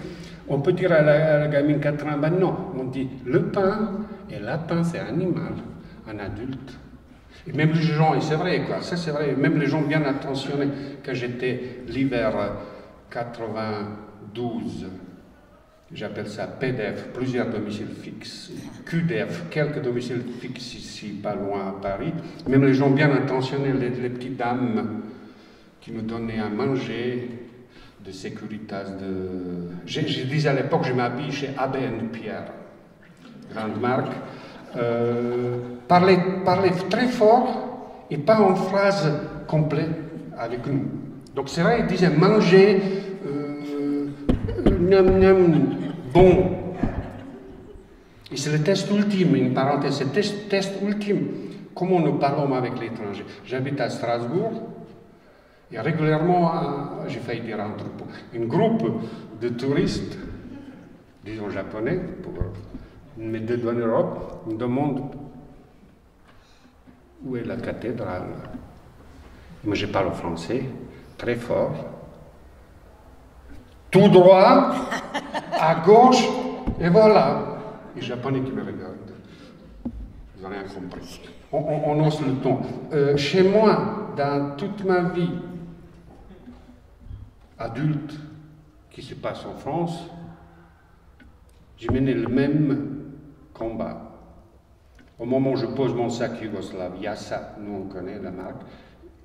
On peut dire à la gamine 4 ans, ben non, on dit le pain et lapin, c'est un animal, un adulte. Et même les gens, et c'est vrai, quoi, ça c'est vrai, même les gens bien attentionnés, quand j'étais l'hiver 92, j'appelle ça PDF, plusieurs domiciles fixes, QDF, quelques domiciles fixes ici, pas loin à Paris. Même les gens bien intentionnés, les petites dames qui nous donnaient à manger, de Securitas, Je disais à l'époque, je m'habille chez ABN Pierre, grande marque. Parlait très fort et pas en phrase complète avec nous. Donc c'est vrai, il disait manger, bon. Et c'est le test ultime, une parenthèse, c'est le test ultime. Comment nous parlons avec l'étranger? J'habite à Strasbourg et régulièrement, j'ai failli dire un groupe de touristes, disons japonais, mais de l'Europe, me demandent où est la cathédrale. Moi je parle français, très fort. Tout droit, à gauche, et voilà. Les Japonais qui me regardent. Vous n'avez rien compris. On hausse le ton. Chez moi, dans toute ma vie adulte qui se passe en France, j'ai mené le même combat. Au moment où je pose mon sac yougoslave, Yassa, nous on connaît la marque,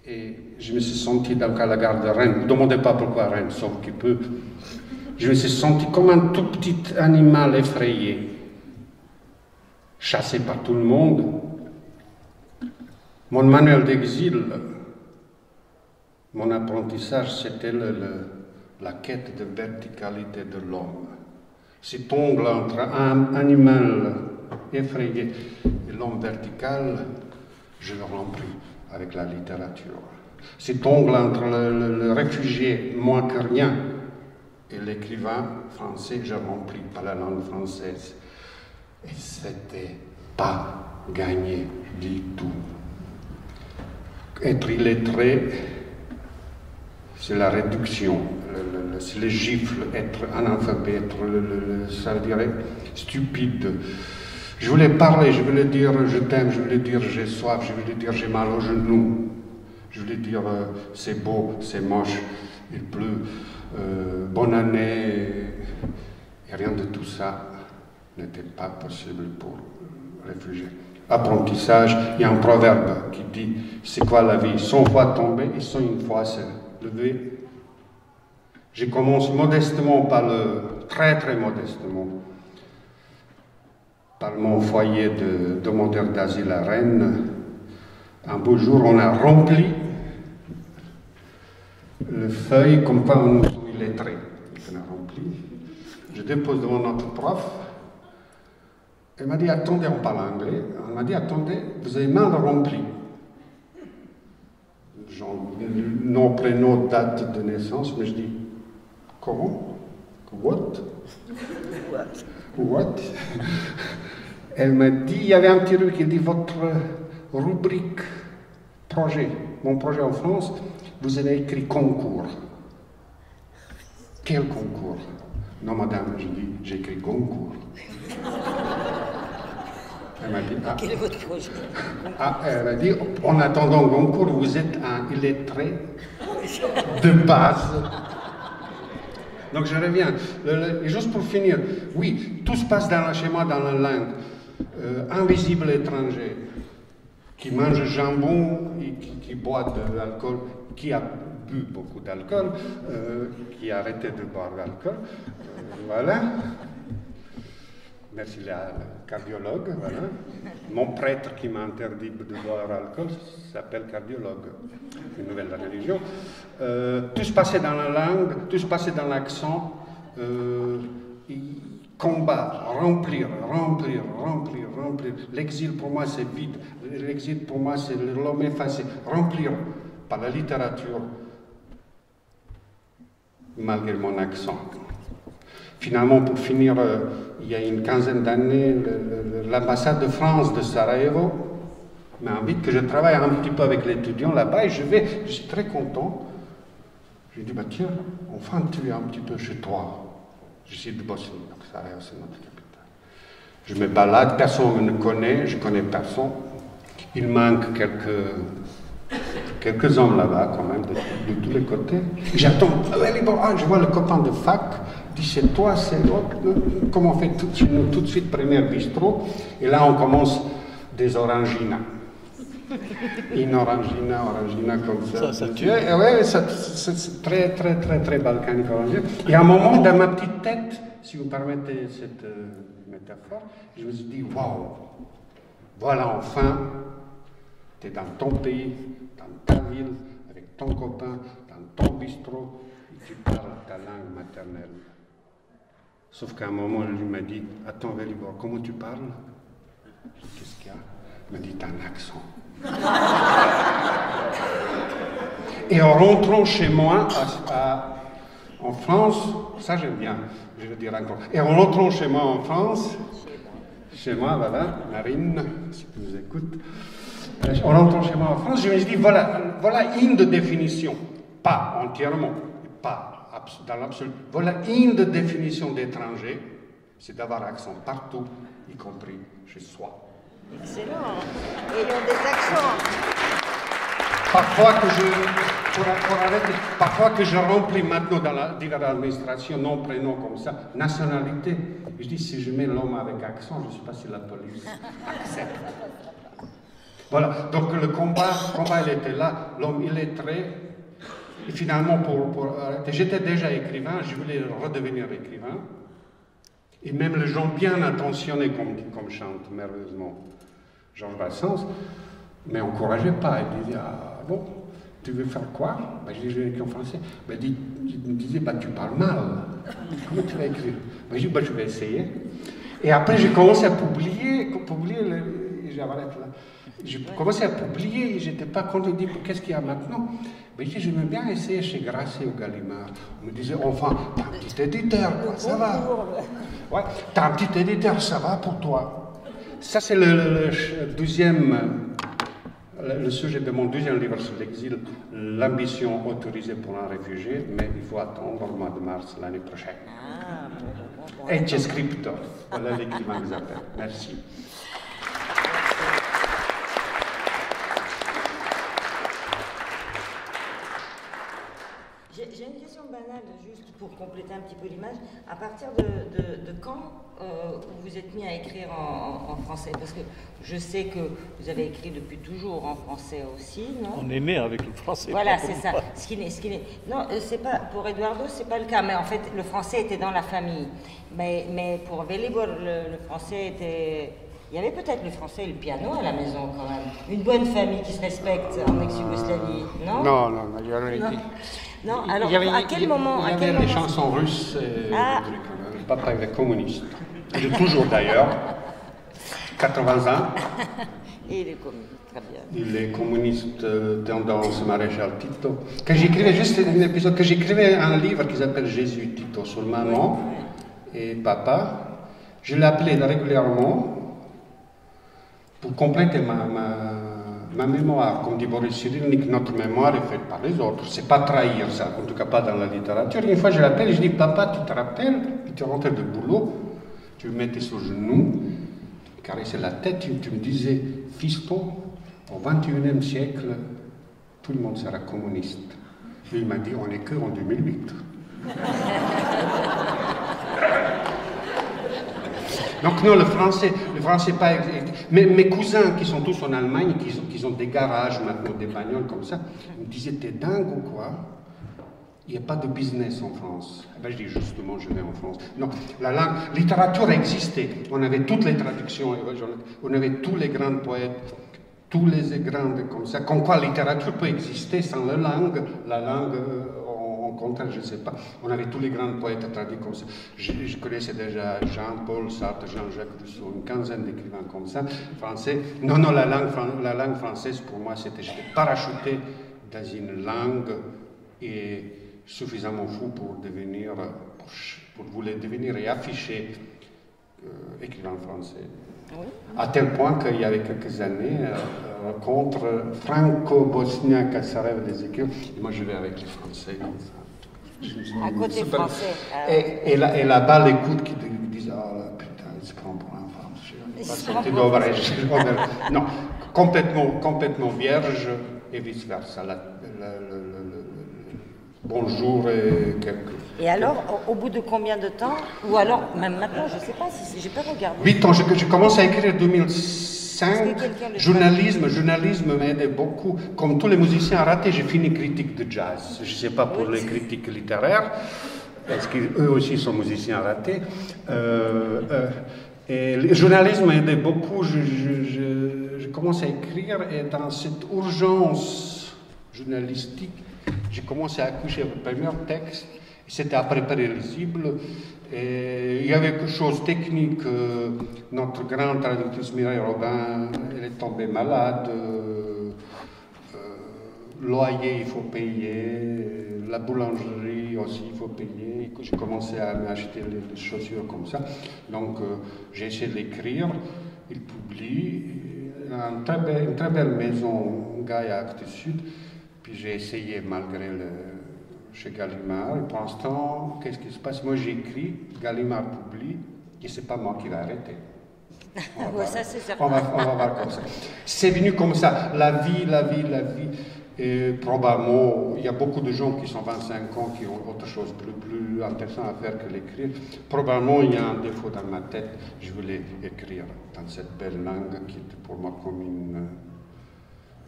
et je me suis senti dans la gare de Rennes. Ne me demandez pas pourquoi Rennes, sauf qu'il peut. Je me suis senti comme un tout petit animal effrayé, chassé par tout le monde. Mon manuel d'exil, mon apprentissage, c'était la quête de verticalité de l'homme. Cet ongle entre un animal effrayé et l'homme vertical, je le remplis avec la littérature. Cet ongle entre le réfugié moins que rien et l'écrivain français, je remplis par la langue française. Et c'était pas gagner, je dis tout. Être illettré, c'est la réduction, c'est les gifles, être analphabète, ça dirait stupide. Je voulais parler, je voulais dire je t'aime, je voulais dire j'ai soif, je voulais dire j'ai mal au genou, je voulais dire c'est beau, c'est moche, il pleut, bonne année, et rien de tout ça n'était pas possible pour réfugiés. Apprentissage, il y a un proverbe qui dit c'est quoi la vie? 100 fois tomber et 101 fois se lever. Je commence modestement par très très modestement, par mon foyer de demandeur d'asile à Rennes. Un beau jour, on a rempli le feuille comme quoi on nous illettrés. On a rempli. Je dépose devant notre prof. Elle m'a dit, attendez, on parle anglais. Elle m'a dit, attendez, vous avez mal rempli. Nom, prénom, date de naissance, mais je dis, comment? What? What? Elle m'a dit, il y avait un petit truc qui dit, votre rubrique projet, mon projet en France, vous avez écrit concours. Quel concours? Non, madame, je dis, j'ai écrit concours. Elle m'a dit, ah.
Quel est votre projet?
Ah, elle m'a dit, en attendant concours, vous êtes un illettré de base. Donc je reviens. Et juste pour finir, oui, tout se passe chez moi dans la langue. Invisible étranger, qui mange jambon et qui boit de l'alcool, qui a bu beaucoup d'alcool, qui a arrêté de boire l'alcool. Voilà. Merci le cardiologue. Voilà. Mon prêtre qui m'a interdit de boire l'alcool s'appelle cardiologue. Une nouvelle religion. Tout se passait dans la langue, tout se passait dans l'accent. Combat, remplir. L'exil pour moi c'est vide. L'exil pour moi c'est l'homme effacé. Remplir par la littérature, malgré mon accent. Finalement, pour finir, il y a une quinzaine d'années, l'ambassade de France de Sarajevo m'invite que je travaille un petit peu avec l'étudiant là-bas et je suis très content. Je lui dis, bah tiens, enfin tu es un petit peu chez toi. Je suis de Bosnie, donc Sarajevo c'est notre capitale. Je me balade, personne ne me connaît, je connais personne. Il manque quelques hommes là-bas quand même, de tous les côtés. J'attends, je vois le copain de fac, dit c'est toi, c'est l'autre. Comme on fait tout de suite première bistrot, et là on commence des oranginas. Une orangina comme ça. Ouais, c'est très balkanique orangina. Et à un moment, dans ma petite tête, si vous permettez cette métaphore, je me suis dit, waouh, voilà enfin, tu es dans ton pays, dans ta ville, avec ton copain, dans ton bistrot, et tu parles ta langue maternelle. Sauf qu'à un moment, lui m'a dit, attends, Velibor, comment tu parles? Qu'est-ce qu'il y a? Il m'a dit, t'as un accent. Et en rentrant chez moi, en France, ça j'aime bien, je veux dire encore. Et en rentrant chez moi en France, chez moi, voilà, Marine, si tu nous écoutes, en rentrant chez moi en France, je me suis dit, voilà une de définition, pas entièrement, pas dans l'absolu, voilà une de définition d'étranger, c'est d'avoir accent partout, y compris chez soi.
Excellent. Ayons des accents.
Parfois que je remplis maintenant dans l'administration, nom, prénom comme ça, nationalité, je dis si je mets l'homme avec accent, je ne sais pas si la police accepte. Voilà, donc le combat il était là, l'homme illettré, et finalement pour arrêter, j'étais déjà écrivain, je voulais redevenir écrivain, et même les gens bien intentionnés comme chante merveilleusement Georges Brassens, ne m'encourageaient pas, ils disaient, ah bon, tu veux faire quoi? Ben, je dis, je vais écrire en français. Ben, ils me disaient, ben, tu parles mal, comment tu vas écrire? Ben, je dis, ben, je vais essayer. Et après, j'ai commencé à publier j'arrête là. J'ai commencé à publier, je n'étais pas content de dire, qu'est-ce qu'il y a maintenant? Ben, je dis, j'aimais bien essayer chez Grasset ou Gallimard. On me disait, enfin, t'as un petit éditeur, quoi, ça va. Ouais, t'as un petit éditeur, ça va pour toi. Ça, c'est le sujet de mon deuxième livre sur l'exil, l'ambition autorisée pour un réfugié, mais il faut attendre le mois de mars l'année prochaine.
Ah, bon,
Ecce scriptor, voilà l'écrivain que j'appelle. Merci.
J'ai une question banale, juste pour compléter un petit peu l'image. À partir de quand vous êtes mis à écrire en français? Parce que je sais que vous avez écrit depuis toujours en français aussi, non?
On est né avec le français.
Voilà, c'est ça. Non, c'est pas, pour Eduardo, c'est pas le cas. Mais en fait, le français était dans la famille. Mais pour Velibor, le français était... Il y avait peut-être le français et le piano à la maison, quand même. Une bonne famille qui se respecte en ex-Yougoslavie, non?
Non, il y avait...
Non, alors à quel moment?
Il y avait des chansons russes et des trucs. Le papa est communiste. Il est toujours d'ailleurs. 80 ans.
Et il est communiste, très bien.
Il est communiste tendance maréchal Tito. Quand j'écrivais, juste un épisode, que j'écrivais un livre qui s'appelle Jésus Tito sur maman et papa, je l'appelais régulièrement pour compléter ma mémoire. Comme dit Boris Cyrulnik, notre mémoire est faite par les autres. C'est pas trahir ça, en tout cas pas dans la littérature. Une fois je l'appelle et je dis, papa, tu te rappelles, tu rentrais de boulot, tu me mettais sur le genou, tu me caressais la tête, tu me disais, fiston, au XXIe siècle, tout le monde sera communiste. Lui, il m'a dit, on n'est que en 2008. Donc non, le français pas... Mais mes cousins qui sont tous en Allemagne, qui ont des garages maintenant, des bagnoles comme ça, ils me disaient, t'es dingue ou quoi? Il n'y a pas de business en France. Eh ben, je dis justement, je vais en France. Non, la littérature existait. On avait toutes les traductions, on avait tous les grands poètes, tous les grands comme ça. Comme quoi la littérature peut exister sans la langue au contraire, je ne sais pas. On avait tous les grands poètes traduits comme ça. Je connaissais déjà Jean-Paul Sartre, Jean-Jacques Rousseau, une quinzaine d'écrivains comme ça, français. Non, la langue française, pour moi, j'étais parachuté dans une langue et suffisamment fou pour vouloir devenir et afficher écrivain français. Oui. À tel point qu'il y avait quelques années, rencontre franco-bosniaque à Sarajevo des écrivains, et moi je vais avec les Français.
À côté français.
Et là-bas, les coups qui disent, ah là, putain, il se prend pour un français. Non, complètement vierge et vice-versa. Bonjour et quelques...
Et alors, au bout de combien de temps? Ou alors, même maintenant, je ne sais pas, si j'ai pas regardé.
8 ans, je commence à écrire en 2005. Journalisme m'aidait beaucoup. Comme tous les musiciens ratés, j'ai fini critique de jazz. Je ne sais pas pour les critiques littéraires, parce qu'eux aussi sont musiciens ratés. Et le journalisme m'aidait beaucoup. Je commence à écrire et dans cette urgence journalistique, j'ai commencé à accoucher le premier texte. C'était à préparer lisible. Et il y avait quelque chose de technique. Notre grande traductrice Mireille Robin, elle est tombée malade. Loyer, il faut payer. La boulangerie aussi, il faut payer. J'ai commencé à m'acheter les chaussures comme ça. Donc, j'ai essayé de l'écrire. Il publie. Une très belle maison, Gaïa Actes Sud. Puis j'ai essayé malgré chez Gallimard. Et pour l'instant, qu'est-ce qui se passe? Moi j'écris, Gallimard publie, et c'est pas moi qui vais arrêter.
Ça, c'est certain.
On va voir comme ça. C'est venu comme ça. La vie. Et probablement, il y a beaucoup de gens qui sont 25 ans qui ont autre chose plus intéressant à faire que l'écrire. Probablement, il y a un défaut dans ma tête. Je voulais écrire dans cette belle langue qui était pour moi comme une...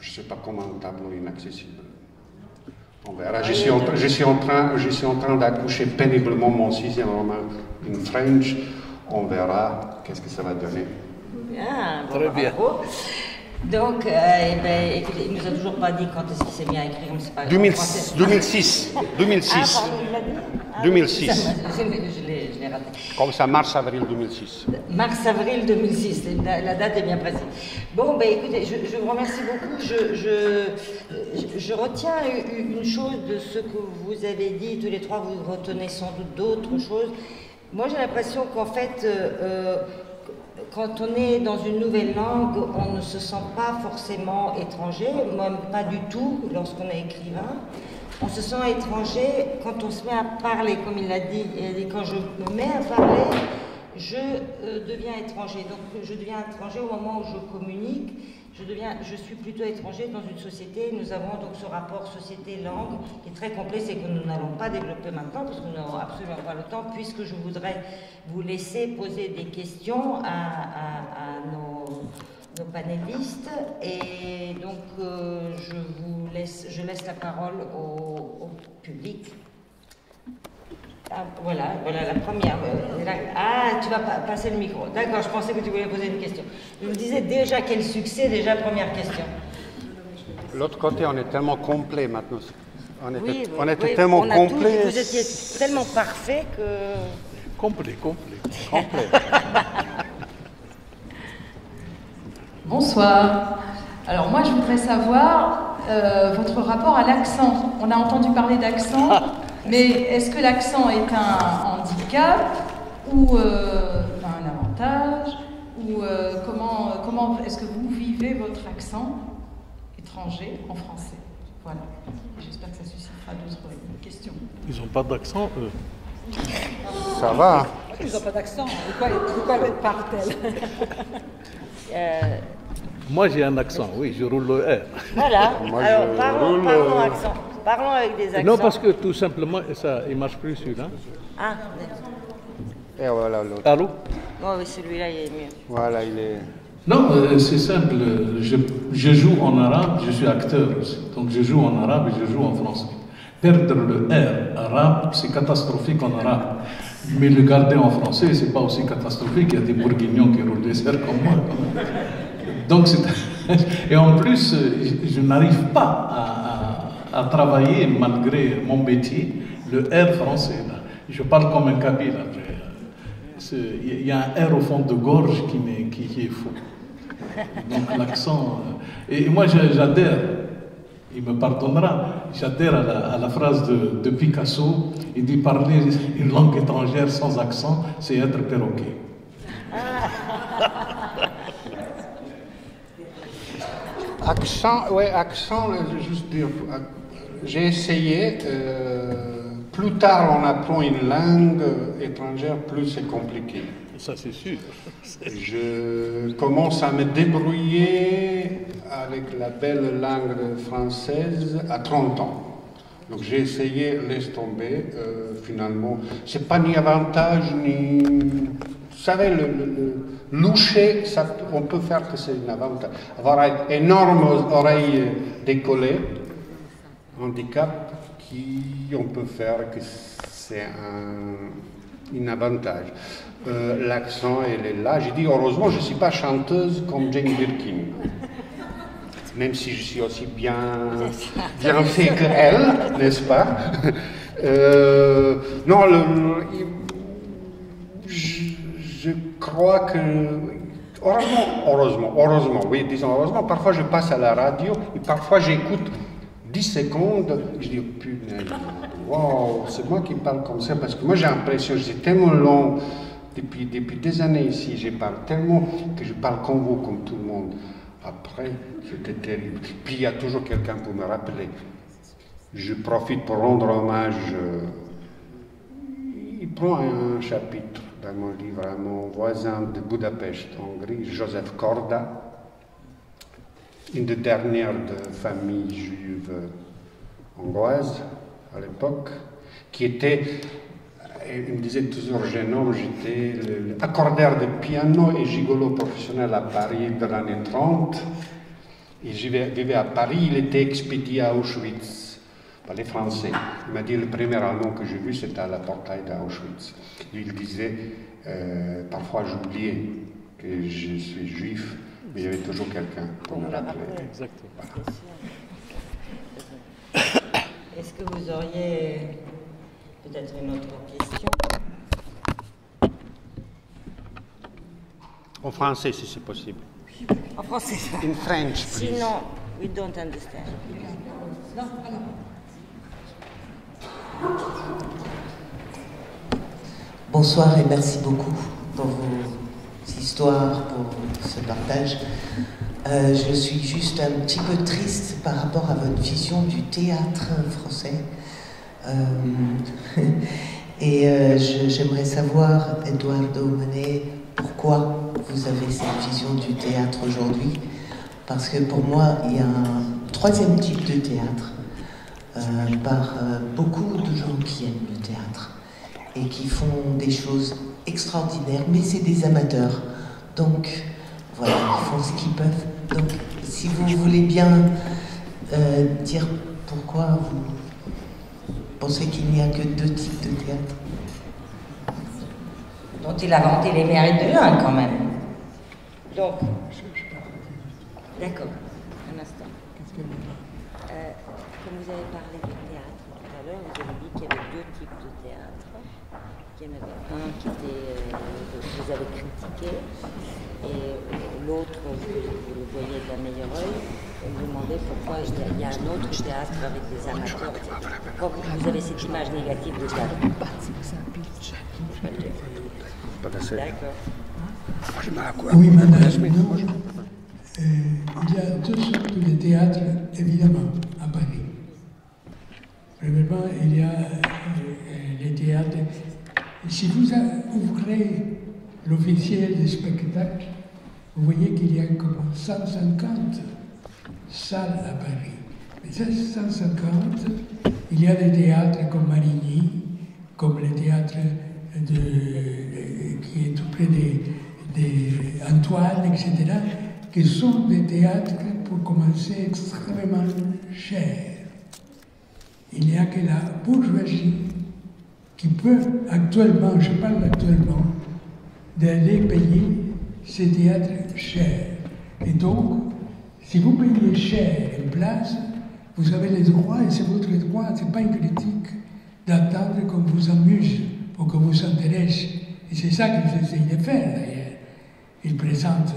je ne sais pas comment un tableau inaccessible. On verra. Je suis en train d'accoucher péniblement mon 6e roman, In French. On verra qu'est-ce que ça va donner.
Bien,
très bien.
Donc, écoutez, il ne nous a toujours pas dit quand est-ce qu'il s'est mis à écrire, mais c'est pas
2006.
Ah, pardon, il l'a dit
2006.
Je l'ai raté.
Comme ça, mars-avril 2006.
Mars-avril 2006, la date est bien précise. Bon, écoutez, je vous remercie beaucoup. Je retiens une chose de ce que vous avez dit, tous les trois, vous retenez sans doute d'autres choses. Moi, j'ai l'impression qu'en fait, quand on est dans une nouvelle langue, on ne se sent pas forcément étranger, même pas du tout lorsqu'on est écrivain. On se sent étranger quand on se met à parler, comme il l'a dit. Et quand je me mets à parler, je deviens étranger. Donc je deviens étranger au moment où je communique. Je suis plutôt étranger dans une société. Nous avons donc ce rapport société-langue qui est très complexe et que nous n'allons pas développer maintenant parce que nous n'avons absolument pas le temps, puisque je voudrais vous laisser poser des questions à nos panélistes. Et donc je laisse la parole au public. Ah, voilà la première. Ah, tu vas passer le micro. D'accord, je pensais que tu voulais poser une question. Je me disais déjà quel succès, déjà première question.
L'autre côté, on est tellement complet maintenant. On était
oui,
tellement complet.
Vous étiez tellement parfait que...
Complet.
Bonsoir. Alors moi, je voudrais savoir votre rapport à l'accent. On a entendu parler d'accent. Mais est-ce que l'accent est un handicap ou un avantage ou comment est-ce que vous vivez votre accent étranger en français? Voilà. J'espère que ça suscitera d'autres questions.
Ils n'ont pas d'accent, eux.
Ça va.
Ils n'ont pas d'accent. De quoi parle-t-elle?
Moi, j'ai un accent, oui, je roule le R.
Voilà.
Moi,
alors
je
parlons
roule,
accent. Parlons avec des accents.
Non, parce que tout simplement, il ne marche plus celui-là.
Ah,
Et voilà l'autre.
Allô?
bon, oui, celui-là, il est mieux.
Voilà, il est...
Non, c'est simple. Je joue en arabe, je suis acteur aussi. Donc je joue en arabe et je joue en français. Perdre le R arabe, c'est catastrophique en arabe. Mais le garder en français, c'est pas aussi catastrophique. Il y a des bourguignons qui roulent des airs comme moi. Donc et en plus, je n'arrive pas à travailler, malgré mon métier, le R français. Là. Je parle comme un kabyle après. Il y a un R au fond de gorge qui est faux. Donc l'accent... Et moi, j'adhère, il me pardonnera, j'adhère à la phrase de Picasso. Il dit parler une langue étrangère sans accent, c'est être perroquet.
Accent, je veux juste dire, j'ai essayé, plus tard on apprend une langue étrangère, plus c'est compliqué.
Ça, c'est sûr.
Je commence à me débrouiller avec la belle langue française à 30 ans. Donc j'ai essayé, laisse tomber, finalement. C'est pas ni avantage, ni... Vous savez, le loucher, on peut faire que c'est un avantage. Avoir énormes oreilles décollées, handicap, on peut faire que c'est un avantage. L'accent, elle est là. J'ai dit, heureusement, je ne suis pas chanteuse comme Jane Birkin. Même si je suis aussi bien fait qu'elle, n'est-ce pas? Non, je crois que... Heureusement, oui, disons heureusement, parfois je passe à la radio et parfois j'écoute 10 secondes, je dis, punaise, wow, c'est moi qui parle comme ça, parce que moi j'ai l'impression que c'est tellement long, depuis des années ici, je parle tellement que je parle comme vous, comme tout le monde. Après, c'était terrible. Puis il y a toujours quelqu'un pour me rappeler. Je profite pour rendre hommage. Il prend un chapitre dans mon livre à mon voisin de Budapest, Hongrie, Joseph Korda, une des dernières de famille juive hongroise à l'époque, qui était, il me disait toujours, jeune homme, j'étais accordeur de piano et gigolo professionnel à Paris de l'année 30. Et je vivais à Paris, il était expédié à Auschwitz par les Français. Il m'a dit, le premier Allemand que j'ai vu, c'était à la portail d'Auschwitz. Il disait, parfois j'oubliais que je suis juif, mais il y avait toujours quelqu'un pour me rappeler.
Exactement.
Est-ce que vous auriez peut-être une autre question?
En français, si c'est possible.
En français.
In French, please.
Sinon, we don't understand.
Non,
Bonsoir et merci beaucoup pour vos histoire, pour ce partage. Je suis juste un petit peu triste par rapport à votre vision du théâtre français. J'aimerais savoir, Eduardo Monet, pourquoi vous avez cette vision du théâtre aujourd'hui. Parce que pour moi, il y a un troisième type de théâtre par beaucoup de gens qui aiment le théâtre et qui font des choses extraordinaires, mais c'est des amateurs. Donc, voilà, ils font ce qu'ils peuvent. Donc, si vous voulez bien dire pourquoi vous pensez qu'il n'y a que deux types de théâtre.
Dont il a vanté les mérites de l'un, quand même. Donc, d'accord, un instant.
Comme vous avez parlé du théâtre tout à l'heure, vous avez dit qu'il y avait deux types de théâtre. Qu'il y en avait un qui était, que vous avez critiqué, et l'autre, vous le voyez d'un meilleur œil. Et vous demandez pourquoi il y a un autre théâtre avec des amateurs, etc. Quand vous avez cette image négative du théâtre. D'accord.
Oui, madame. Il y a deux sortes de théâtres, évidemment, à Paris. Premièrement, il y a les théâtres. Si vous ouvrez l'officiel des spectacles, vous voyez qu'il y a comme 150 salles à Paris. Mais ces 150, il y a des théâtres comme Marigny, comme le théâtre qui est tout près d'Antoine, etc., qui sont des théâtres, pour commencer, extrêmement chers. Il n'y a que la bourgeoisie qui peut actuellement, je parle actuellement, d'aller payer ces théâtres chers. Et donc, si vous payez cher une place, vous avez les droits, et c'est votre droit, c'est pas une critique, d'attendre qu'on vous amuse ou qu'on vous intéresse. Et c'est ça qu'ils essayent de faire, d'ailleurs. Ils présentent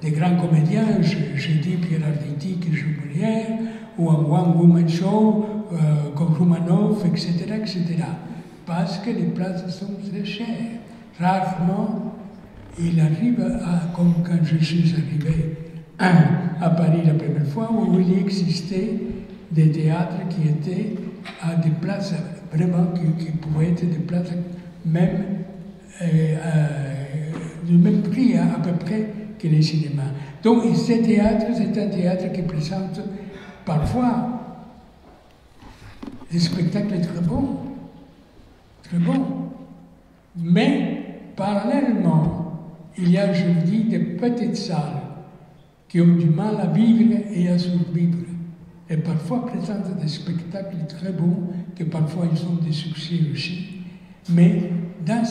des grands comédiens, je dis Pierre Arditi qui joue Molière, ou un one-woman show comme Romanov, etc., etc. Parce que les places sont très chères. Rarement, il arrive à, comme quand je suis arrivé à Paris la première fois, où il existait des théâtres qui étaient à des places vraiment qui pouvaient être des places même du même prix à peu près que les cinémas. Donc ce théâtre, c'est un théâtre qui présente parfois des spectacles très bons, mais parallèlement, il y a, je vous dis, des petites salles qui ont du mal à vivre et à survivre, et parfois présentent des spectacles très bons, que parfois ils sont des succès aussi, mais dans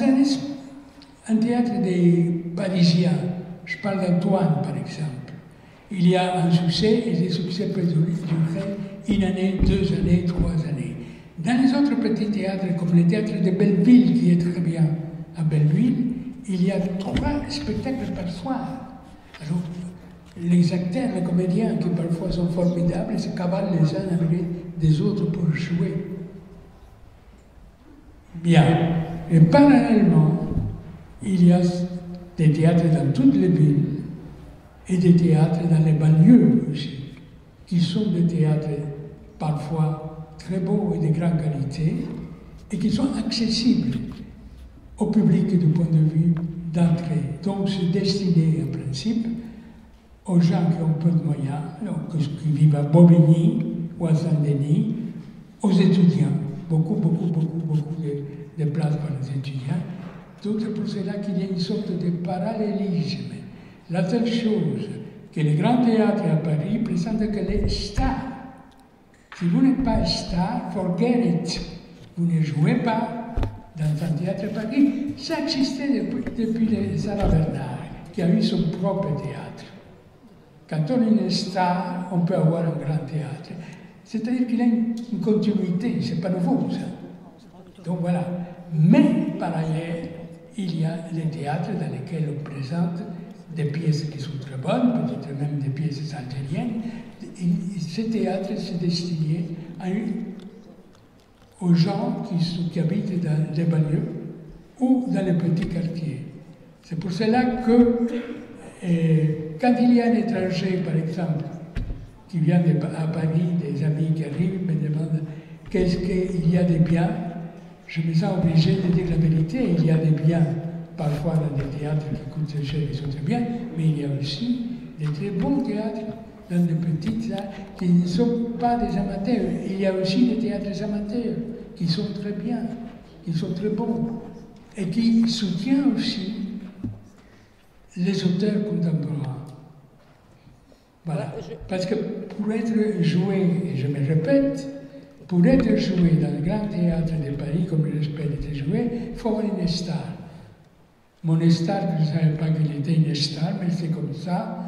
un théâtre des Parisiens, je parle d'Antoine par exemple, il y a un succès et les succès peuvent durer une année, 2 années, 3 années. Dans les autres petits théâtres, comme le théâtre de Belleville, qui est très bien à Belleville, il y a 3 spectacles par soir. Alors, les acteurs, les comédiens, qui parfois sont formidables, se cavalent les uns avec des autres pour jouer. Bien. Et parallèlement, il y a des théâtres dans toutes les villes et des théâtres dans les banlieues aussi, qui sont des théâtres parfois très beaux et de grande qualité et qui sont accessibles au public du point de vue d'entrée. Donc c'est destiné en principe aux gens qui ont peu de moyens, donc, qui vivent à Bobigny ou à Saint-Denis, aux étudiants, beaucoup de places pour les étudiants. Donc c'est pour cela qu'il y a une sorte de parallélisme. La seule chose que les grands théâtres à Paris présentent que les stars. Si vous n'êtes pas star, forget it. Vous ne jouez pas dans un théâtre à Paris. Ça existait depuis Sarah Bernard, qui a eu son propre théâtre. Quand on est une star, on peut avoir un grand théâtre. C'est-à-dire qu'il a une continuité, c'est pas nouveau ça. Donc voilà. Mais par ailleurs, il y a les théâtres dans lesquels on présente des pièces qui sont très bonnes, peut-être même des pièces algériennes. Et ce théâtre, c'est destiné aux gens qui habitent dans les banlieues ou dans les petits quartiers. C'est pour cela que quand il y a un étranger, par exemple, qui vient à Paris, des amis qui arrivent, me demandent qu'est-ce qu'il y a des biens, je me sens obligé de dire la vérité. Il y a des biens, parfois dans des théâtres qui coûtent très cher, qui sont très bien, mais il y a aussi des très bons théâtres, dans des petites salles, qui ne sont pas des amateurs. Il y a aussi des théâtres amateurs, qui sont très bien, qui sont très bons, et qui soutiennent aussi les auteurs contemporains. Voilà. Parce que pour être joué, et je me répète, pour être joué dans le grand théâtre de Paris, comme j'espère être joué, il faut avoir une star. Mon star, je ne savais pas qu'il était une star, mais c'est comme ça.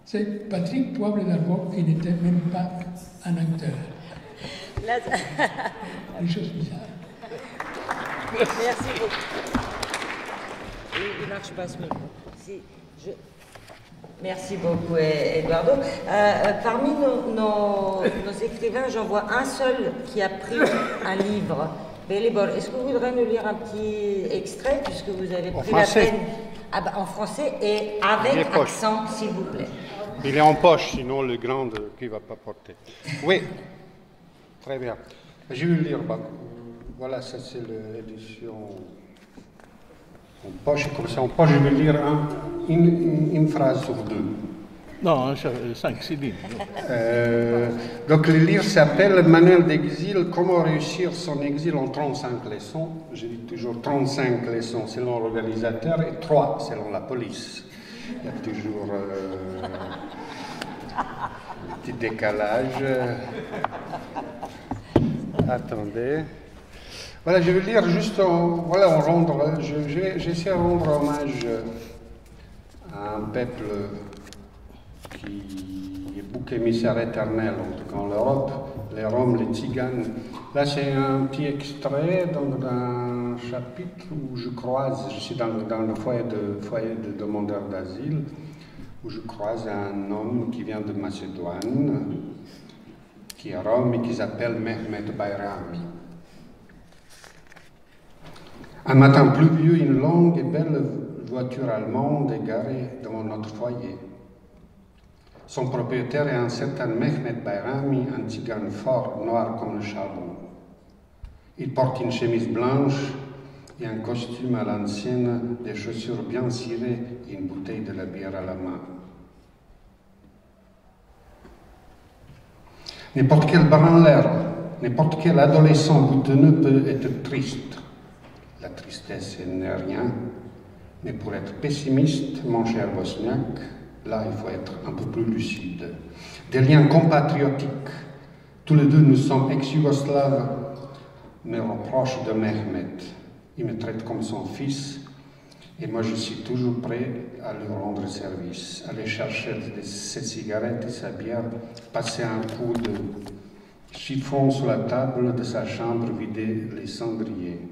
C'est Patrick Poivre d'Arboc qui n'était même pas un acteur. Une chose bizarre.
Merci beaucoup. Il ne marche pas ce micro.
Merci beaucoup, Eduardo. Parmi nos écrivains, j'en vois un seul qui a pris un livre. Bellébol, est-ce que vous voudrez nous lire un petit extrait, puisque vous avez pris la peine en français et avec accent, s'il vous plaît.
Il est en poche, sinon le grand qui ne va pas porter. Oui, très bien. Je vais le lire. Voilà, ça c'est l'édition en poche. Comme ça, en poche, je vais lire une phrase sur deux.
Non, 5, lignes.
Donc le livre s'appelle Manuel d'exil, comment réussir son exil en 35 leçons. Je dis toujours 35 leçons selon l'organisateur et 3 selon la police. Il y a toujours un petit décalage. Attendez. Voilà, je vais lire juste, j'essaie de rendre hommage à un peuple qui est bouc émissaire éternel, en tout cas en Europe, les Roms, les Tziganes. Là, c'est un petit extrait d'un chapitre où je suis dans le foyer de demandeurs d'asile, où je croise un homme qui vient de Macédoine, qui est Rome et qui s'appelle Mehmet Bayrami. Un matin pluvieux, une longue et belle voiture allemande est garée devant notre foyer. Son propriétaire est un certain Mehmet Bayrami, un tzigane fort, noir comme le charbon. Il porte une chemise blanche et un costume à l'ancienne, des chaussures bien cirées et une bouteille de la bière à la main. N'importe quel branleur, n'importe quel adolescent boutonneux peut être triste. La tristesse n'est rien, mais pour être pessimiste, mon cher Bosniak, là il faut être un peu plus lucide. Des liens compatriotiques, tous les deux nous sommes ex-Yougoslaves, me reproche de Mehmet. Il me traite comme son fils, et moi je suis toujours prêt à lui rendre service, aller chercher ses cigarettes et sa bière, passer un coup de chiffon sur la table de sa chambre, vider les cendriers.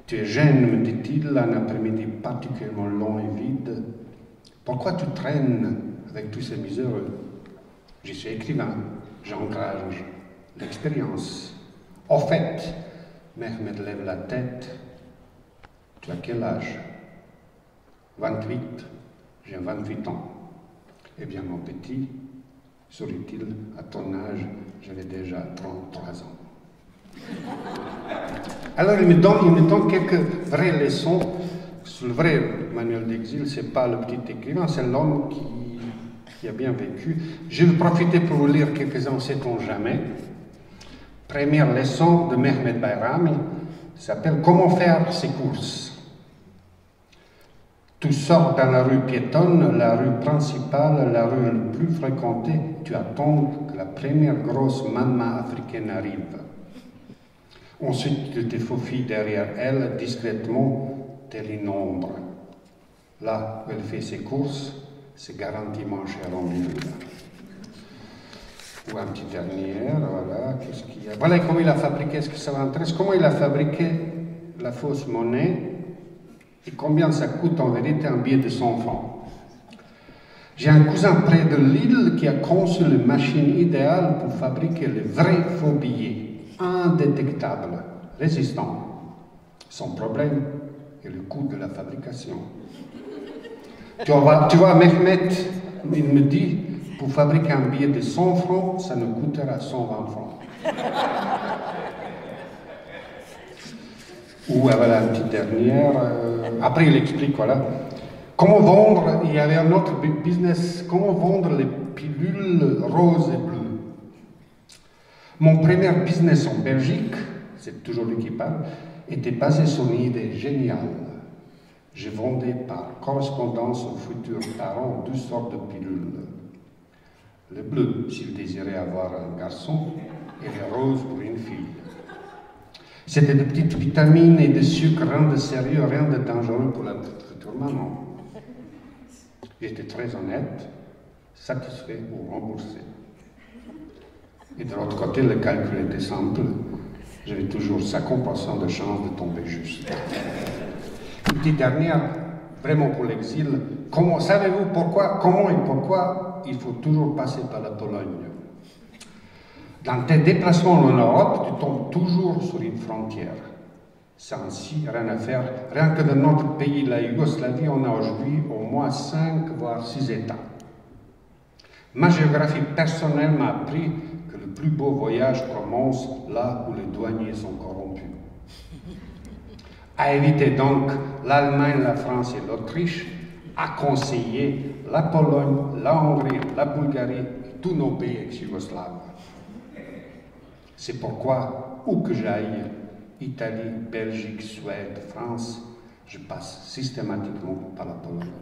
Tu es jeune, me dit-il, un après-midi particulièrement long et vide. Pourquoi tu traînes avec tous ces miséreux? Je suis écrivain, j'engage l'expérience. Au fait, Mehmet lève la tête. Tu as quel âge? 28. J'ai 28 ans. Eh bien, mon petit, sourit-il, à ton âge, j'avais déjà 33 ans. Alors il me donne quelques vraies leçons. Le vrai manuel d'exil, ce n'est pas le petit écrivain, c'est l'homme qui a bien vécu. Je vais profiter pour vous lire quelques-uns, sait-on jamais. Première leçon de Mehmet Bayrami s'appelle « Comment faire ses courses ». Tu sors dans la rue piétonne, la rue principale, la rue la plus fréquentée, tu attends que la première grosse maman africaine arrive. Ensuite, tu te faufiles derrière elle, discrètement, tel une ombre. Là où elle fait ses courses, c'est garanti mon cher ami. Ou un petit dernier, voilà, qu'est-ce qu'il y a? Voilà comment il a fabriqué, est-ce que ça m'intéresse? Comment il a fabriqué la fausse monnaie et combien ça coûte en vérité un billet de 100 francs. J'ai un cousin près de Lille qui a conçu la machine idéale pour fabriquer les vrais faux billets. Indétectable, résistant. Son problème est le coût de la fabrication. Tu vois, Mehmet, il me dit, pour fabriquer un billet de 100 francs, ça nous coûtera 120 francs. Ou voilà une petite dernière. Après, il explique, voilà. Comment vendre, il y avait un autre business, comment vendre les pilules roses et bleues. Mon premier business en Belgique, c'est toujours lui qui parle, était basé sur une idée géniale. Je vendais par correspondance aux futurs parents 2 sortes de pilules. Le bleu, s'il désirait avoir un garçon, et le rose pour une fille. C'était de petites vitamines et de sucre, rien de sérieux, rien de dangereux pour la future maman. J'étais très honnête, satisfait ou remboursé. Et de l'autre côté, le calcul était simple. J'avais toujours 50% de chance de tomber juste. Une petite dernière, vraiment pour l'exil. Savez-vous comment et pourquoi il faut toujours passer par la Pologne? Dans tes déplacements en Europe, tu tombes toujours sur une frontière. Sans ainsi, rien à faire. Rien que dans notre pays, la Yougoslavie, on a aujourd'hui au moins 5 voire 6 États. Ma géographie personnelle m'a appris que le plus beau voyage commence là où les douaniers sont corrompus. À éviter donc l'Allemagne, la France et l'Autriche, à conseiller la Pologne, la Hongrie, la Bulgarie et tous nos pays ex-yougoslaves. C'est pourquoi, où que j'aille, Italie, Belgique, Suède, France, je passe systématiquement par la Pologne.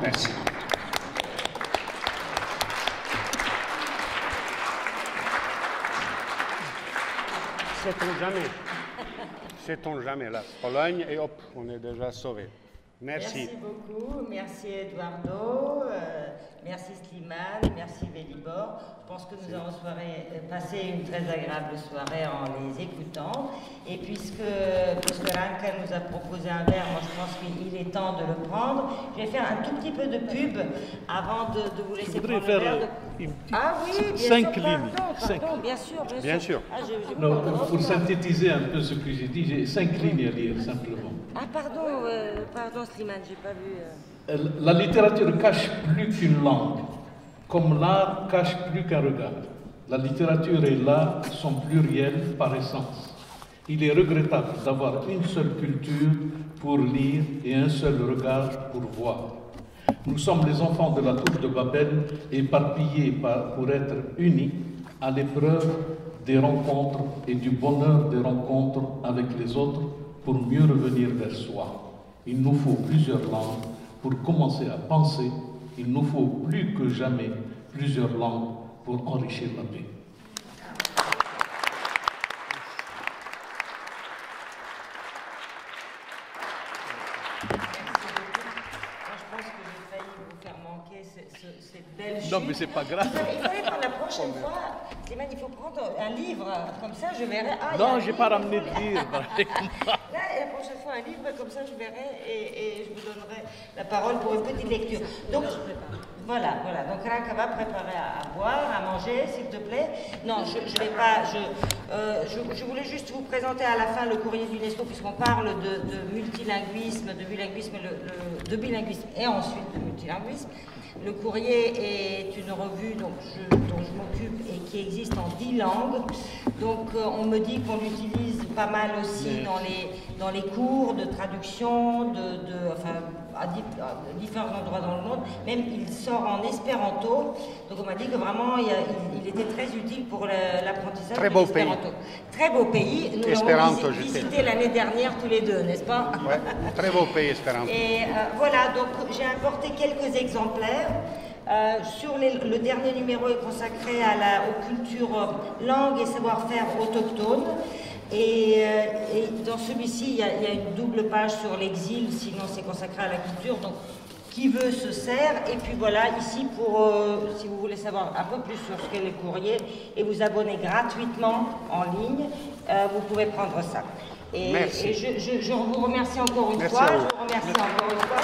Merci. Sait-on jamais? Sait-on jamais la Pologne et hop, on est déjà sauvé. Merci.
Merci beaucoup, merci Eduardo, merci Slimane, merci Velibor. Je pense que nous avons passé une très agréable soirée en les écoutant. Et puisque Ranka nous a proposé un verre, moi je pense qu'il est temps de le prendre. Je vais faire un tout petit peu de pub avant de vous laisser prendre le verre. Ah oui, bien
5
sûr,
lignes.
Pardon, bien sûr. Ah,
Non, pour synthétiser un peu ce que j'ai dit, j'ai 5 lignes à lire simplement.
Ah pardon Slimane, j'ai pas vu.
La littérature cache plus qu'une langue, comme l'art cache plus qu'un regard. La littérature et l'art sont pluriels par essence. Il est regrettable d'avoir une seule culture pour lire et un seul regard pour voir. Nous sommes les enfants de la tour de Babel, éparpillés pour être unis à l'épreuve des rencontres et du bonheur des rencontres avec les autres pour mieux revenir vers soi. Il nous faut plusieurs langues pour commencer à penser. Il nous faut plus que jamais plusieurs langues pour enrichir la paix. Non, mais c'est pas grave.
Il fallait prendre la prochaine fois. Slimane, il faut prendre un livre comme ça, je verrai. Ah,
non, j'ai pas ramené de livre.
Là, la prochaine fois, un livre comme ça, je verrai et je vous donnerai la parole pour une petite lecture. Donc, voilà. Donc, Ranka va préparer à boire, à manger, s'il te plaît. Non, je vais pas. Je voulais juste vous présenter à la fin le courrier d'UNESCO, puisqu'on parle de multilinguisme, de bilinguisme et ensuite de multilinguisme. Le courrier est une revue dont je m'occupe et qui existe en 10 langues. Donc on me dit qu'on l'utilise pas mal aussi dans les cours de traduction, à différents endroits dans le monde. Même il sort en espéranto. Donc on m'a dit que vraiment il était très utile pour l'apprentissage de l'espéranto. Très beau pays. Nous l'avons visité l'année dernière tous les deux, n'est-ce pas?
Oui, très beau pays espéranto.
Et voilà, donc j'ai apporté quelques exemplaires. Le dernier numéro est consacré aux cultures, langues et savoir-faire autochtones. Et dans celui-ci, il y a une double page sur l'exil, sinon c'est consacré à la culture. Donc, qui veut se sert. Et puis voilà, ici, si vous voulez savoir un peu plus sur ce qu'est le courrier et vous abonner gratuitement en ligne, vous pouvez prendre ça.
Merci.
Et je vous remercie encore une fois. Je vous remercie encore une fois.